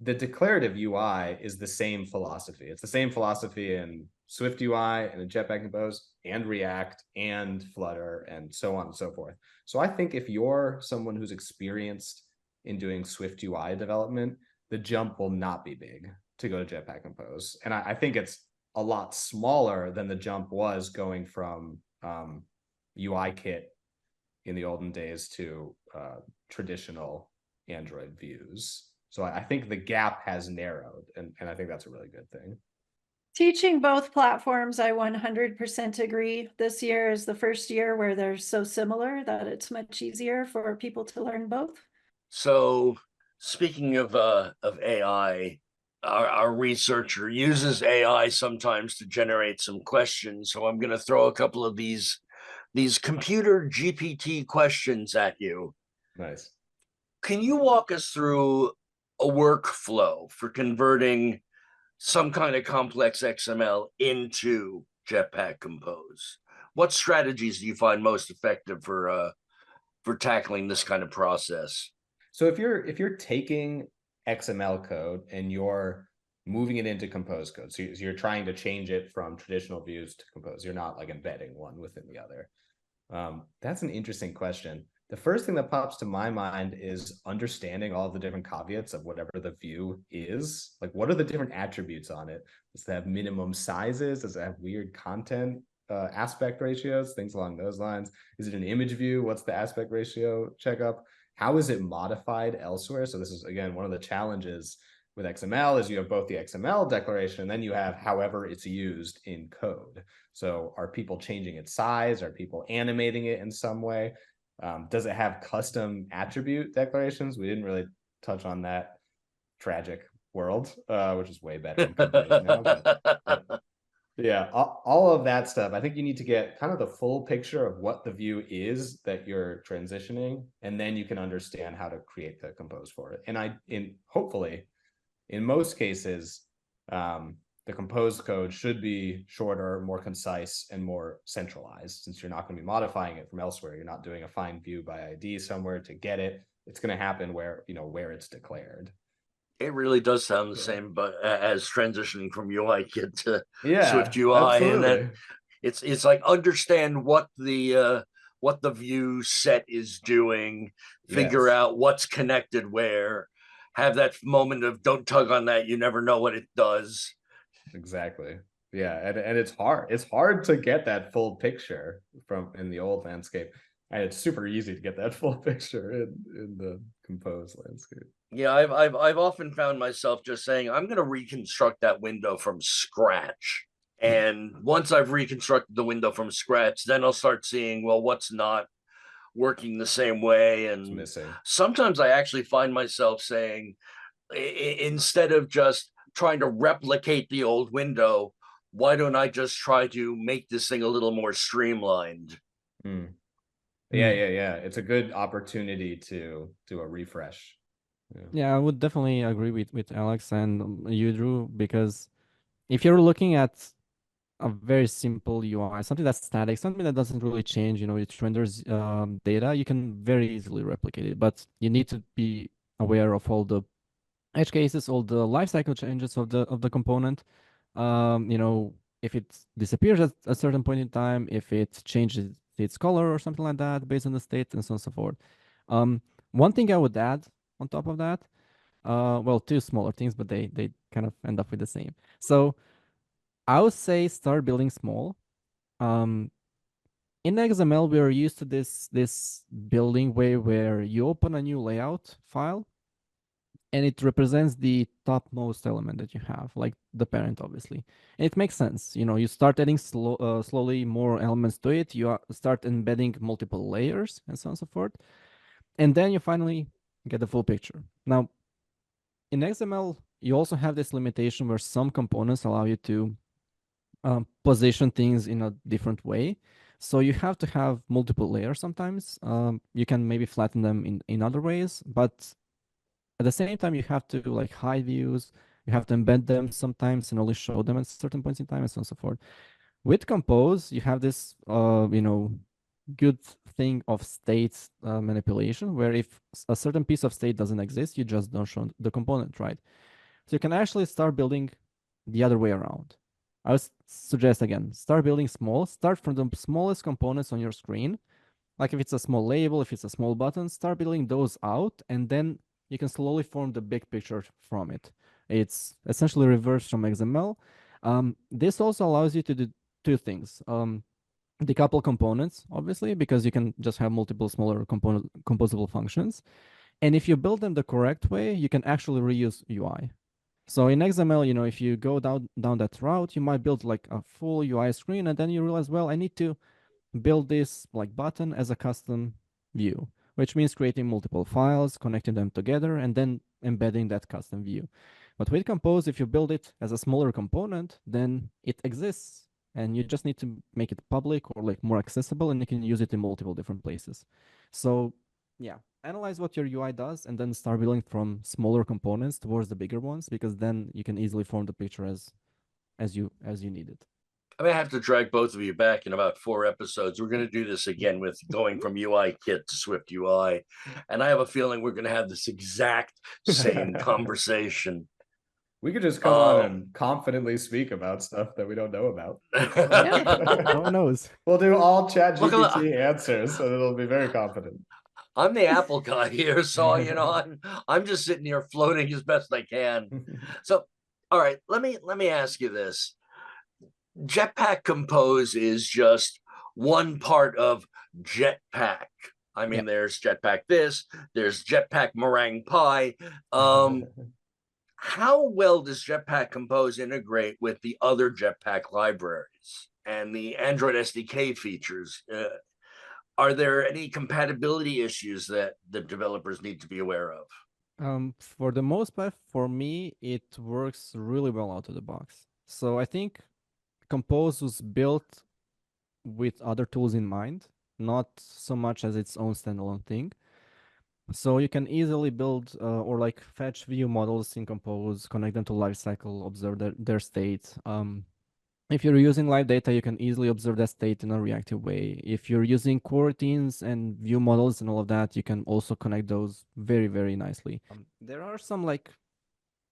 the declarative UI is the same philosophy. It's the same philosophy in Swift UI and in Jetpack Compose and React and Flutter and so on and so forth. So I think if you're someone who's experienced in doing Swift UI development, the jump will not be big to go to Jetpack Compose. And I think it's a lot smaller than the jump was going from UI kit in the olden days to traditional Android views. So I think the gap has narrowed, and I think that's a really good thing. Teaching both platforms, I 100% agree. This year is the first year where they're so similar that it's much easier for people to learn both. So speaking of AI, our researcher uses AI sometimes to generate some questions. So I'm going to throw a couple of these computer GPT questions at you. Nice. Can you walk us through a workflow for converting some kind of complex XML into Jetpack Compose? What strategies do you find most effective for tackling this kind of process? So if you're taking XML code and you're moving it into Compose code, so you're trying to change it from traditional views to Compose, you're not like embedding one within the other. That's an interesting question. The first thing that pops to my mind is understanding all of the different caveats of whatever the view is. Like, what are the different attributes on it? Does it have minimum sizes? Does it have weird content aspect ratios? Things along those lines. Is it an image view? What's the aspect ratio checkup? How is it modified elsewhere? So this is, again, one of the challenges with XML is you have both the XML declaration and then you have however it's used in code. So are people changing its size? Are people animating it in some way? Does it have custom attribute declarations? We didn't really touch on that tragic world, which is way better in Compose now. But yeah, all of that stuff. I think you need to get kind of the full picture of what the view is that you're transitioning, and then you can understand how to create the Compose for it. And hopefully, in most cases, the Compose code should be shorter, more concise, and more centralized. Since you're not going to be modifying it from elsewhere, you're not doing a find view by ID somewhere to get it. It's going to happen where it's declared. It really does sound the same, but as transitioning from UI kit to Swift UI, absolutely. and then it's like understand what the view set is doing, figure out what's connected where, have that moment of don't tug on that, you never know what it does. Exactly. Yeah, and it's hard. It's hard to get that full picture from in the old landscape. And it's super easy to get that full picture in the Compose landscape. Yeah, I've often found myself just saying, I'm going to reconstruct that window from scratch. And once I've reconstructed the window from scratch, then I'll start seeing, well, what's not working the same way. It's And missing. sometimes I actually find myself saying, instead of just trying to replicate the old window, why don't I just try to make this thing a little more streamlined? Yeah. It's a good opportunity to do a refresh. Yeah, I would definitely agree with Alex and you, Drew, because if you're looking at a very simple UI, something that's static, something that doesn't really change, it renders data, you can very easily replicate it. But you need to be aware of all the edge cases, all the lifecycle changes of the component. If it disappears at a certain point in time, if it changes its color or something like that based on the state, and so on and so forth. One thing I would add on top of that, well, two smaller things, but they kind of end up with the same. So I would say start building small. In XML, we are used to this building way where you open a new layout file, and it represents the topmost element that you have, like the parent, obviously. And it makes sense. You start adding slowly more elements to it. You start embedding multiple layers and so on and so forth. And then you finally get the full picture. Now, in XML, you also have this limitation where some components allow you to position things in a different way. So you have to have multiple layers sometimes. You can maybe flatten them in other ways, but at the same time, you have to like hide views. You have to embed them sometimes and only show them at certain points in time and so on and so forth. With Compose, you have this, good thing of state manipulation, where if a certain piece of state doesn't exist, you just don't show the component, right? So you can actually start building the other way around. I would suggest, again, start building small. Start from the smallest components on your screen. Like if it's a small label, if it's a small button, start building those out, and then you can slowly form the big picture from it. It's essentially reversed from XML. This also allows you to do two things. Decouple components, obviously, because you can just have multiple smaller composable functions. And if you build them the correct way, you can actually reuse UI. So in XML, if you go down that route, you might build like a full UI screen, and then you realize, well, I need to build this like button as a custom view, which means creating multiple files, connecting them together, and then embedding that custom view. But with Compose, if you build it as a smaller component, then it exists, and you just need to make it public or like more accessible, and you can use it in multiple different places. So yeah, analyze what your UI does, and then start building from smaller components towards the bigger ones, because then you can easily form the picture as you need it. I'm gonna have to drag both of you back in about 4 episodes. We're gonna do this again with going from UI kit to Swift UI, and I have a feeling we're gonna have this exact same conversation. We could just come on and confidently speak about stuff that we don't know about. No one knows. We'll do all ChatGPT answers, so it'll be very confident. I'm the Apple guy here, so I'm just sitting here floating as best I can. So, all right, let me ask you this. Jetpack Compose is just one part of Jetpack. I mean, there's Jetpack this, there's Jetpack Meringue Pie. How well does Jetpack Compose integrate with the other Jetpack libraries and the Android SDK features? Are there any compatibility issues that the developers need to be aware of? For the most part, for me, it works really well out of the box. So I think Compose was built with other tools in mind, not so much as its own standalone thing. So you can easily build or like fetch view models in Compose, connect them to lifecycle, observe their state. If you're using live data, you can easily observe that state in a reactive way. If you're using coroutines and view models and all of that, you can also connect those very, very nicely. There are some like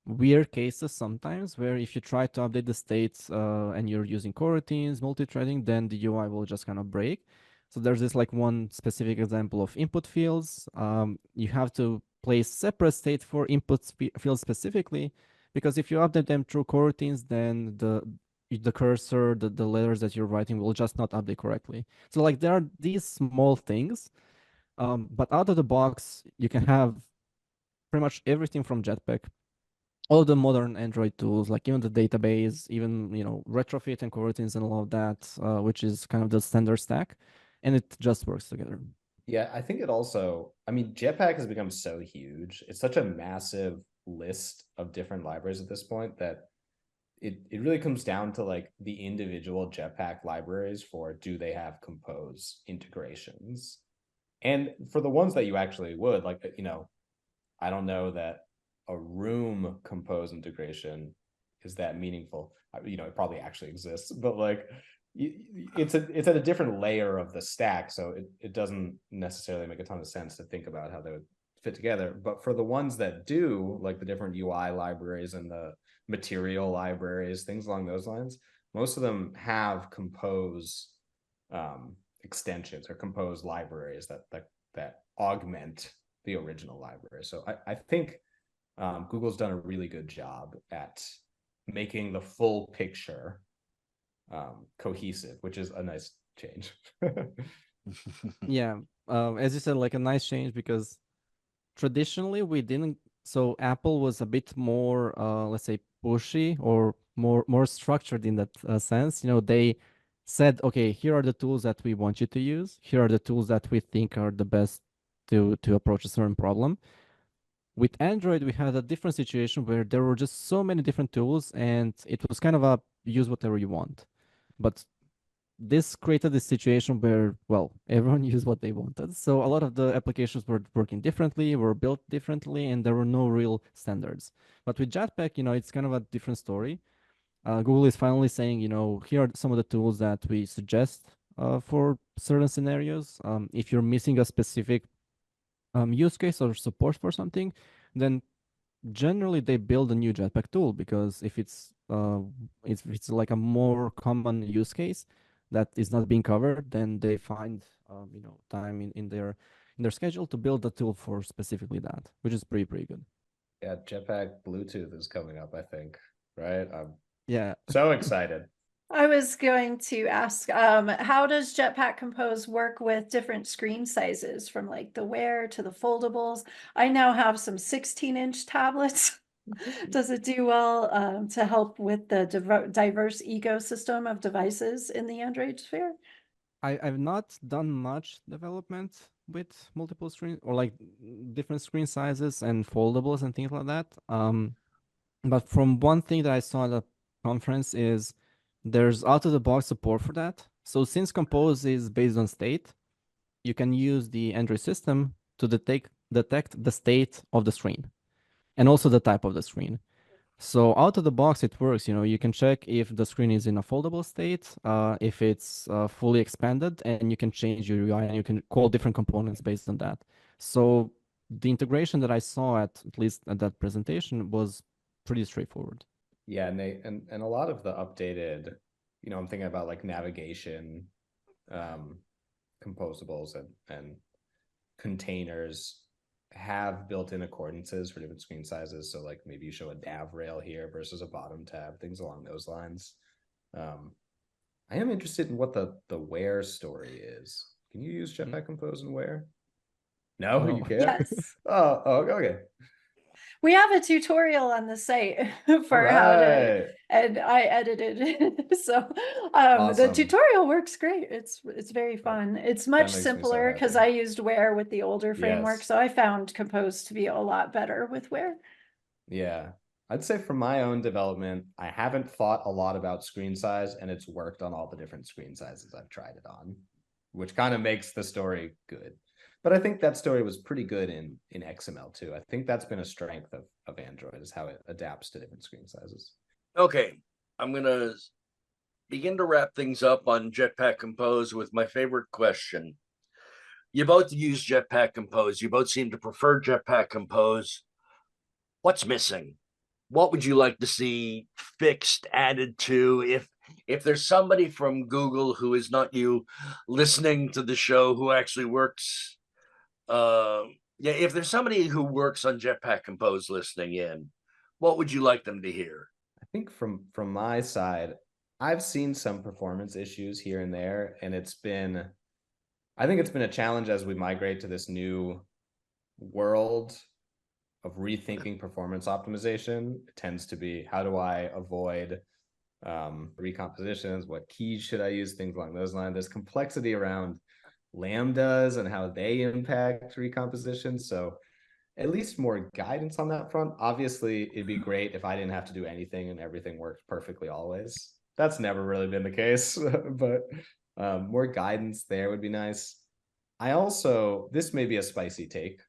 weird cases sometimes where if you try to update the states and you're using coroutines, multi-threading, then the UI will just kind of break. So there's this like one specific example of input fields. You have to place separate state for input fields specifically, because if you update them through coroutines, then the cursor, the letters that you're writing will just not update correctly. So like there are these small things, but out of the box, you can have pretty much everything from Jetpack, all the modern Android tools, like even the database, even retrofit and coroutines and all of that, which is kind of the standard stack, and it just works together. Yeah, I think it also, I mean, Jetpack has become so huge. It's such a massive list of different libraries at this point that it really comes down to like the individual Jetpack libraries for do they have Compose integrations? And for the ones that you actually would, like, I don't know that a room Compose integration is that meaningful. It probably actually exists, but like it's at a different layer of the stack, so it doesn't necessarily make a ton of sense to think about how they would fit together. But for the ones that do, like the different UI libraries and the material libraries, things along those lines, most of them have Compose extensions or Compose libraries that augment the original library. So I think Google's done a really good job at making the full picture cohesive, which is a nice change. Yeah, as you said, like a nice change, because traditionally we didn't. So Apple was a bit more, let's say, pushy or more structured in that sense. They said, okay, here are the tools that we want you to use. Here are the tools that we think are the best to approach a certain problem. With Android, we had a different situation where there were just so many different tools, and it was kind of a use whatever you want. But this created this situation where, well, everyone used what they wanted. So a lot of the applications were working differently, were built differently, and there were no real standards. But with Jetpack, it's kind of a different story. Google is finally saying, here are some of the tools that we suggest for certain scenarios. If you're missing a specific use case or support for something, then generally they build a new Jetpack tool, because if it's like a more common use case that is not being covered, then they find time in their schedule to build a tool for specifically that, which is pretty good. Yeah, Jetpack Bluetooth is coming up, I think, right? I'm Yeah. so excited. I was going to ask, how does Jetpack Compose work with different screen sizes, from like the Wear to the foldables? I now have some 16-inch tablets. Does it do well to help with the diverse ecosystem of devices in the Android sphere? I've not done much development with multiple screens or like different screen sizes and foldables and things like that. But from one thing that I saw at the conference is there's out-of-the-box support for that. So since Compose is based on state, you can use the Android system to detect the state of the screen and also the type of the screen. So out of the box, it works. You can check if the screen is in a foldable state, if it's fully expanded, and you can change your UI and you can call different components based on that. So the integration that I saw at least at that presentation was pretty straightforward. Yeah, and a lot of the updated, I'm thinking about like navigation, composables and containers have built-in accordances for different screen sizes. So like maybe you show a nav rail here versus a bottom tab, things along those lines. I am interested in what the Wear story is. Can you use Jetpack Compose and Wear? No, No. you can't. Yes. Oh, okay. We have a tutorial on the site for how to, and I edited it. So the Awesome. tutorial works great. It's very fun. It's much makes me so simpler because happy. I used Wear with the older framework. Yes. So I found Compose to be a lot better with Wear. Yeah. I'd say for my own development, I haven't thought a lot about screen size, and it's worked on all the different screen sizes I've tried it on, which kind of makes the story good. But I think that story was pretty good in XML too. I think that's been a strength of Android, is how it adapts to different screen sizes. Okay, I'm going to begin to wrap things up on Jetpack Compose with my favorite question. You both use Jetpack Compose. You both seem to prefer Jetpack Compose. What's missing? What would you like to see fixed, added to? If there's somebody from Google who is not you listening to the show who actually works, if there's somebody who works on Jetpack Compose listening in, what would you like them to hear? I think from my side, I've seen some performance issues here and there, and I think it's been a challenge as we migrate to this new world of rethinking performance optimization. It tends to be, how do I avoid recompositions? What keys should I use? Things along those lines. There's complexity around lambdas and how they impact recomposition. So at least more guidance on that front. Obviously, it'd be great if I didn't have to do anything and everything worked perfectly always. That's never really been the case, but more guidance there would be nice. I also, this may be a spicy take,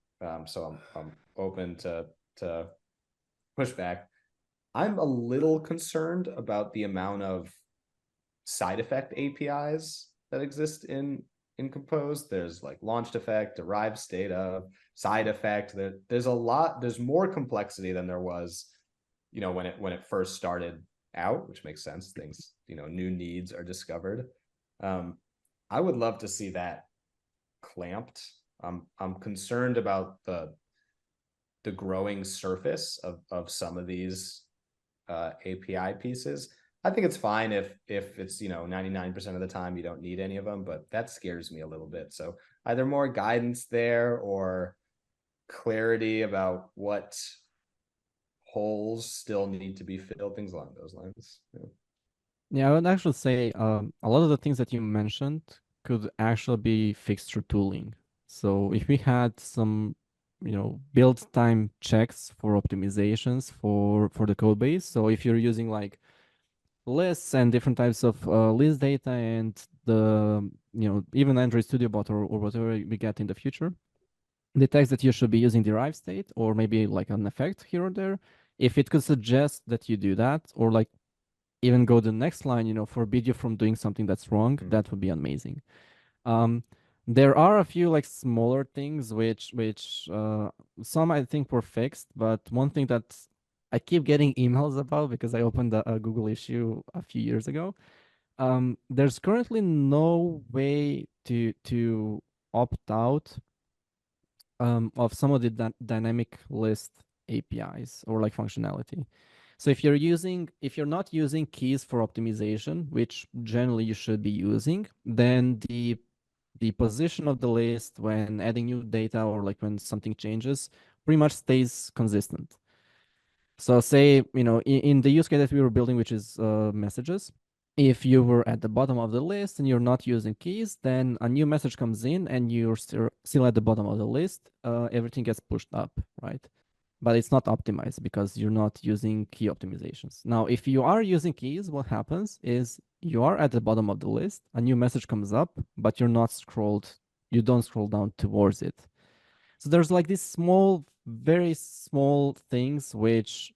so I'm open to pushback. I'm a little concerned about the amount of side effect APIs that exist in Compose. There's like launched effect, derived state of, side effect. There's a lot. There's more complexity than there was, when it first started out, which makes sense. Things, new needs are discovered. I would love to see that clamped. I'm concerned about the growing surface of some of these API pieces. I think it's fine if it's 99% of the time you don't need any of them, but that scares me a little bit. So either more guidance there or clarity about what holes still need to be filled, things along those lines. Yeah, I would actually say a lot of the things that you mentioned could actually be fixed through tooling. So if we had some, build time checks for optimizations for the code base. So if you're using like lists and different types of list data and the, even Android Studio Bot or whatever we get in the future, detects that you should be using derived state or maybe like an effect here or there. If it could suggest that you do that, or like even go the next line, forbid you from doing something that's wrong, that would be amazing. There are a few like smaller things which some I think were fixed, but one thing that I keep getting emails about because I opened a Google issue a few years ago. There's currently no way to opt out of some of the dynamic list APIs or like functionality. So if you're not using keys for optimization, which generally you should be using, then the position of the list when adding new data or like when something changes pretty much stays consistent. So say, in the use case that we were building, which is messages, if you were at the bottom of the list and you're not using keys, then a new message comes in and you're still at the bottom of the list, everything gets pushed up, right? But it's not optimized because you're not using key optimizations. Now, if you are using keys, what happens is you are at the bottom of the list, a new message comes up, but you don't scroll down towards it. So there's like these very small things which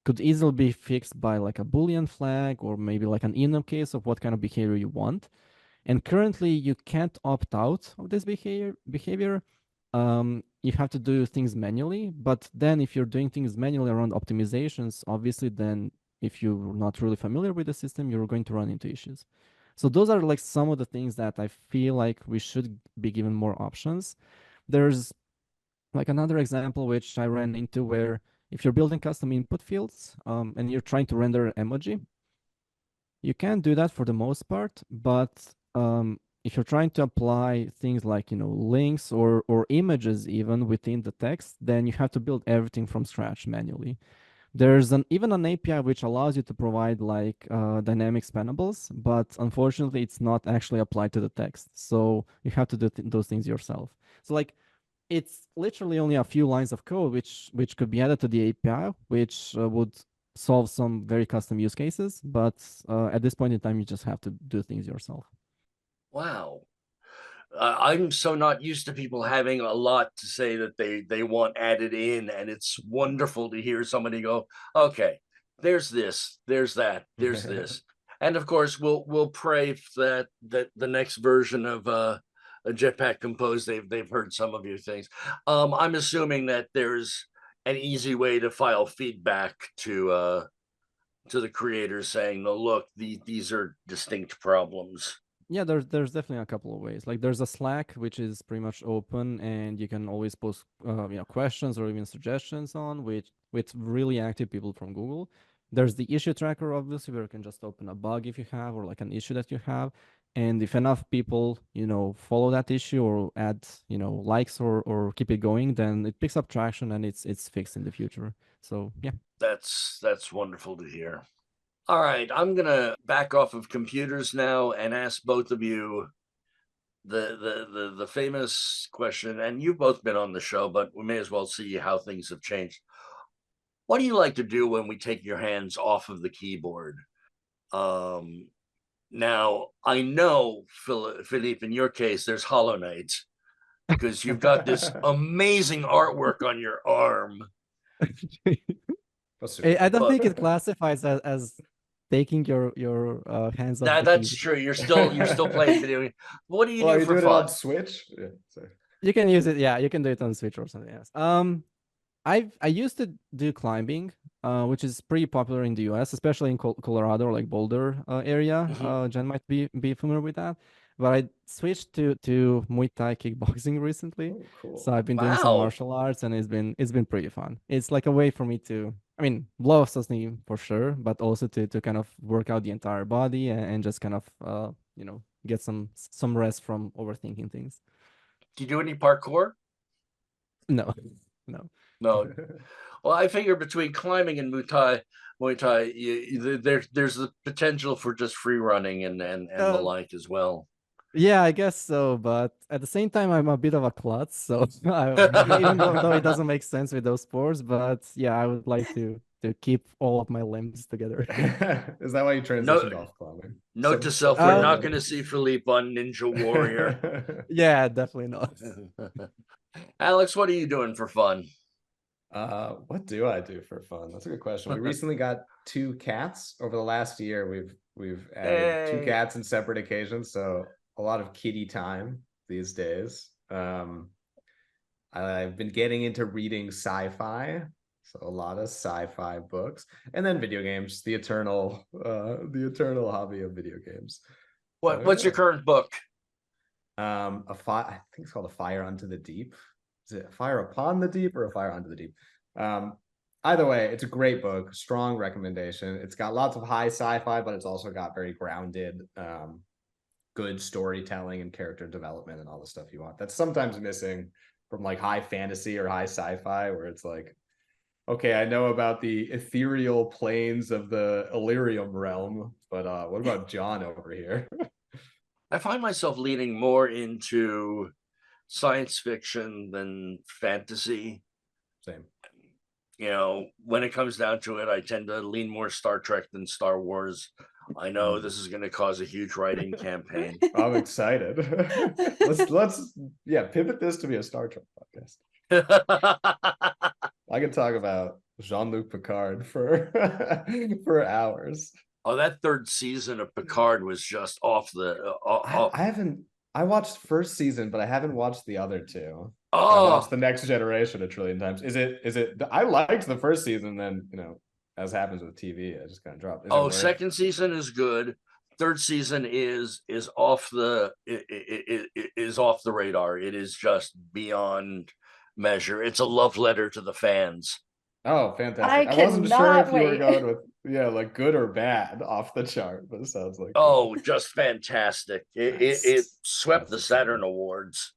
could easily be fixed by like a Boolean flag or maybe like an enum case of what kind of behavior you want. And currently you can't opt out of this behavior. You have to do things manually, but then if you're doing things manually around optimizations, obviously then if you're not really familiar with the system, you're going to run into issues. So those are like some of the things that I feel like we should be given more options. There's like another example which I ran into where if you're building custom input fields and you're trying to render an emoji, you can do that for the most part, but if you're trying to apply things like links or images even within the text, then you have to build everything from scratch manually. There's even an API which allows you to provide like dynamic spannables, but unfortunately it's not actually applied to the text. So you have to do those things yourself. So like it's literally only a few lines of code which could be added to the API, which would solve some very custom use cases. But at this point in time, you just have to do things yourself. Wow. I'm so not used to people having a lot to say that they want added in, and it's wonderful to hear somebody go, okay, there's this, there's that, there's this. And of course, we'll pray that the next version of a Jetpack Compose, they've heard some of your things. I'm assuming that there's an easy way to file feedback to the creators saying, no, look, these are distinct problems. Yeah, there's definitely a couple of ways. Like there's a Slack which is pretty much open, and you can always post questions or even suggestions on with really active people from Google. There's the issue tracker, obviously, where you can just open a bug if you have, or like an issue that you have. And if enough people, follow that issue or add, likes or keep it going, then it picks up traction and it's fixed in the future. So yeah. That's wonderful to hear. All right, I'm gonna back off of computers now and ask both of you the famous question, and you've both been on the show, but we may as well see how things have changed. What do you like to do when we take your hands off of the keyboard? Now I know, Filip, in your case, there's Hollow Knight, because you've got this amazing artwork on your arm. I don't think it classifies as taking your hands off the That's keyboard. true. You're still playing video games. What do you do for it fun? on Switch? Yeah, sorry. You can use it. Yeah, you can do it on Switch or something else. I used to do climbing, which is pretty popular in the US, especially in Colorado, like Boulder area. Jen might be familiar with that. But I switched to Muay Thai kickboxing recently. Oh, cool. So I've been doing some martial arts, and it's been pretty fun. It's like a way for me to, blow off something for sure, but also to kind of work out the entire body and just kind of get some rest from overthinking things. Do you do any parkour? No. No. Well, I figure between climbing and Muay Thai, there's the potential for just free running and the like as well. Yeah, I guess so. But at the same time, I'm a bit of a klutz. So even though it doesn't make sense with those sports, but yeah, I would like to keep all of my limbs together. Is that why you transitioned off climbing? Note to self, we're not going to see Filip on Ninja Warrior. Yeah, definitely not. Alex, what are you doing for fun? What do I do for fun? That's a good question. We recently got 2 cats. Over the last year, we've added 2 cats in separate occasions, so a lot of kitty time these days. I've been getting into reading sci-fi, so a lot of sci-fi books, and then video games, the eternal hobby of video games. What's your current book? I think it's called A Fire Unto the Deep. Is it A Fire Upon the Deep or A Fire Unto the Deep? Either way, it's a great book, strong recommendation. It's got lots of high sci-fi, but it's also got very grounded, good storytelling and character development and all the stuff you want. That's sometimes missing from like high fantasy or high sci-fi, where it's like, okay, I know about the ethereal planes of the Illyrium realm, but what about John over here? I find myself leaning more into science fiction than fantasy. Same. When it comes down to it, I tend to lean more Star Trek than Star Wars. I know this is going to cause a huge writing campaign. I'm excited. let's pivot this to be a Star Trek podcast. I can talk about Jean-Luc Picard for hours. Oh, that 3rd season of Picard was just off the. I watched the first season, but I haven't watched the other 2. Oh, I watched The Next Generation a trillion times. Is it? I liked the first season, then as happens with TV, I just kind of dropped. Second season is good. 3rd season is off the is off the radar. It is just beyond measure. It's a love letter to the fans. Oh, fantastic! I wasn't sure if you were going with like good or bad off the chart, but it sounds like just fantastic. It swept the Saturn Awards.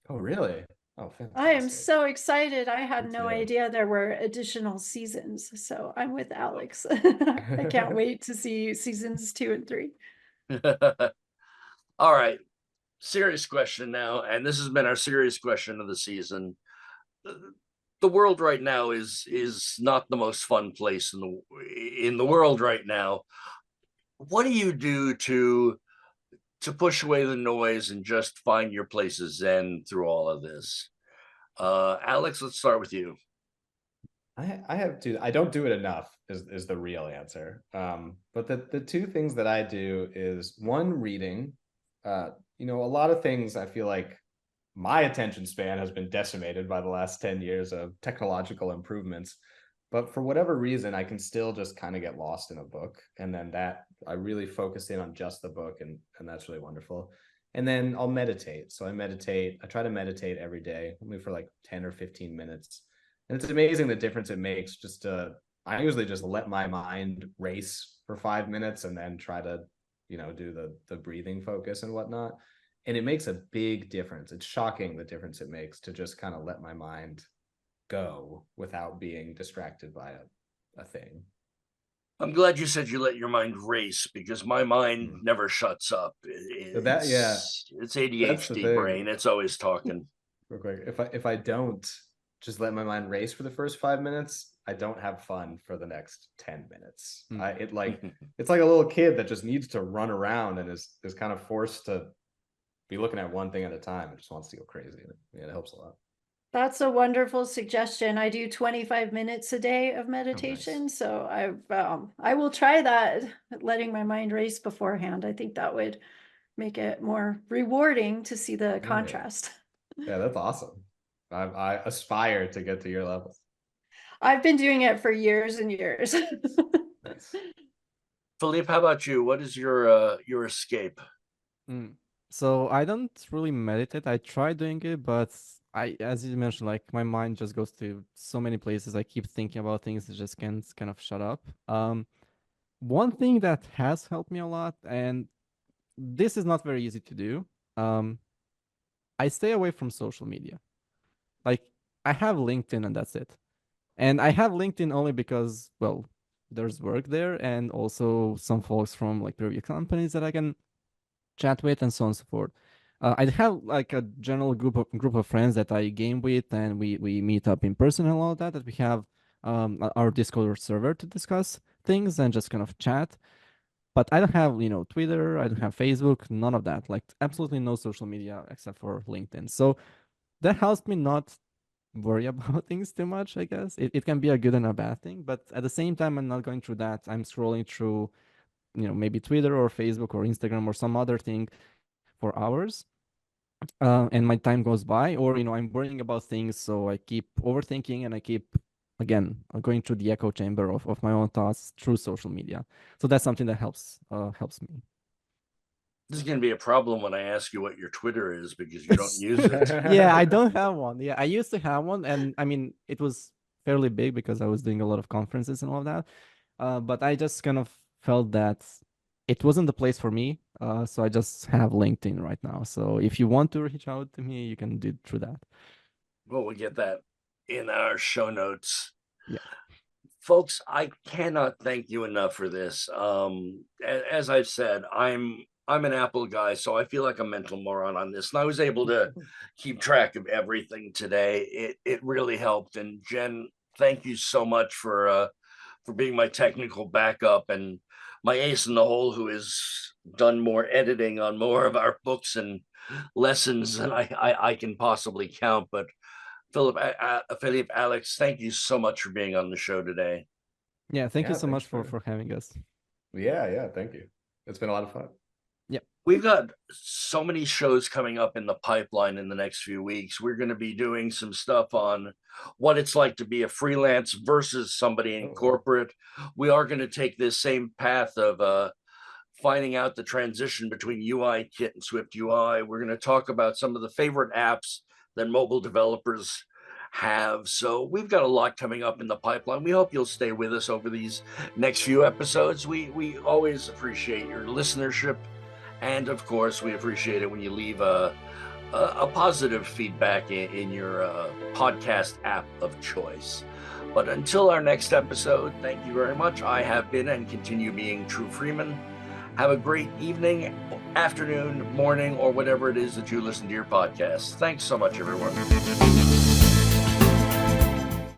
Oh, really? Oh, fantastic. I am so excited. I had no idea there were additional seasons, so I'm with Alex. I can't wait to see seasons 2 and 3. All right, serious question now, and this has been our serious question of the season. The world right now is not the most fun place in the world right now. What do you do to push away the noise and just find your place of zen through all of this? Alex, let's start with you. I have to. I don't do it enough is the real answer. But the 2 things that I do is, one, reading. A lot of things I feel like my attention span has been decimated by the last 10 years of technological improvements. But for whatever reason, I can still just kind of get lost in a book. And then that I really focus in on just the book. And that's really wonderful. And then I'll meditate. So I try to meditate every day, only for like 10 or 15 minutes. And it's amazing the difference it makes just to I usually just let my mind race for 5 minutes and then try to, do the breathing focus and whatnot. And it makes a big difference. It's shocking the difference it makes to just kind of let my mind go without being distracted by a thing. I'm glad you said you let your mind race, because my mind never shuts up. So It's ADHD brain. It's always talking. Real quick, if I don't just let my mind race for the first 5 minutes, I don't have fun for the next 10 minutes. It's like a little kid that just needs to run around and is kind of forced to be looking at one thing at a time. It just wants to go crazy. Yeah, it helps a lot. That's a wonderful suggestion. I do 25 minutes a day of meditation. Nice. So I will try that, letting my mind race beforehand. I think that would make it more rewarding to see the contrast. Yeah, that's awesome. I aspire to get to your levels. I've been doing it for years and years. Nice. Filip, how about you? What is your escape? So I don't really meditate. I try doing it, but as you mentioned, like my mind just goes to so many places. I keep thinking about things that just can't kind of shut up. One thing that has helped me a lot, and this is not very easy to do, I stay away from social media. Like I have LinkedIn and that's it. And I have LinkedIn only because, well, there's work there and also some folks from like previous companies that I can chat with and so on and so forth. I have like a general group of friends that I game with, and we meet up in person and all that we have our Discord server to discuss things and just kind of chat. But I don't have, Twitter, I don't have Facebook, none of that. Like absolutely no social media except for LinkedIn. So that helps me not worry about things too much, I guess. It can be a good and a bad thing, but at the same time, I'm not going through that. I'm scrolling through, maybe Twitter or Facebook or Instagram or some other thing for hours. And my time goes by, or, I'm worrying about things. So I keep overthinking and I keep, again, going through the echo chamber of my own thoughts through social media. So that's something that helps me. This is going to be a problem when I ask you what your Twitter is, because you don't use it. Yeah, I don't have one. Yeah, I used to have one, and I mean, it was fairly big because I was doing a lot of conferences and all of that. But I just kind of felt that it wasn't the place for me. So I just have LinkedIn right now. So if you want to reach out to me, you can do it through that. Well, we'll get that in our show notes. Yeah. Folks, I cannot thank you enough for this. As I've said, I'm an Apple guy, so I feel like a mental moron on this. And I was able to keep track of everything today. It really helped. And Jen, thank you so much for being my technical backup and my ace in the hole, who has done more editing on more of our books and lessons than I can possibly count. But Filip, Alex, thank you so much for being on the show today. Yeah, thank you so much for having us. Yeah, thank you. It's been a lot of fun. Yep. We've got so many shows coming up in the pipeline in the next few weeks. We're going to be doing some stuff on what it's like to be a freelance versus somebody in corporate. We are going to take this same path of finding out the transition between UI Kit and Swift UI. We're going to talk about some of the favorite apps that mobile developers have. So we've got a lot coming up in the pipeline. We hope you'll stay with us over these next few episodes. We always appreciate your listenership. And of course, we appreciate it when you leave a positive feedback in your podcast app of choice. But until our next episode, thank you very much. I have been and continue being Dru Freeman. Have a great evening, afternoon, morning, or whatever it is that you listen to your podcast. Thanks so much, everyone.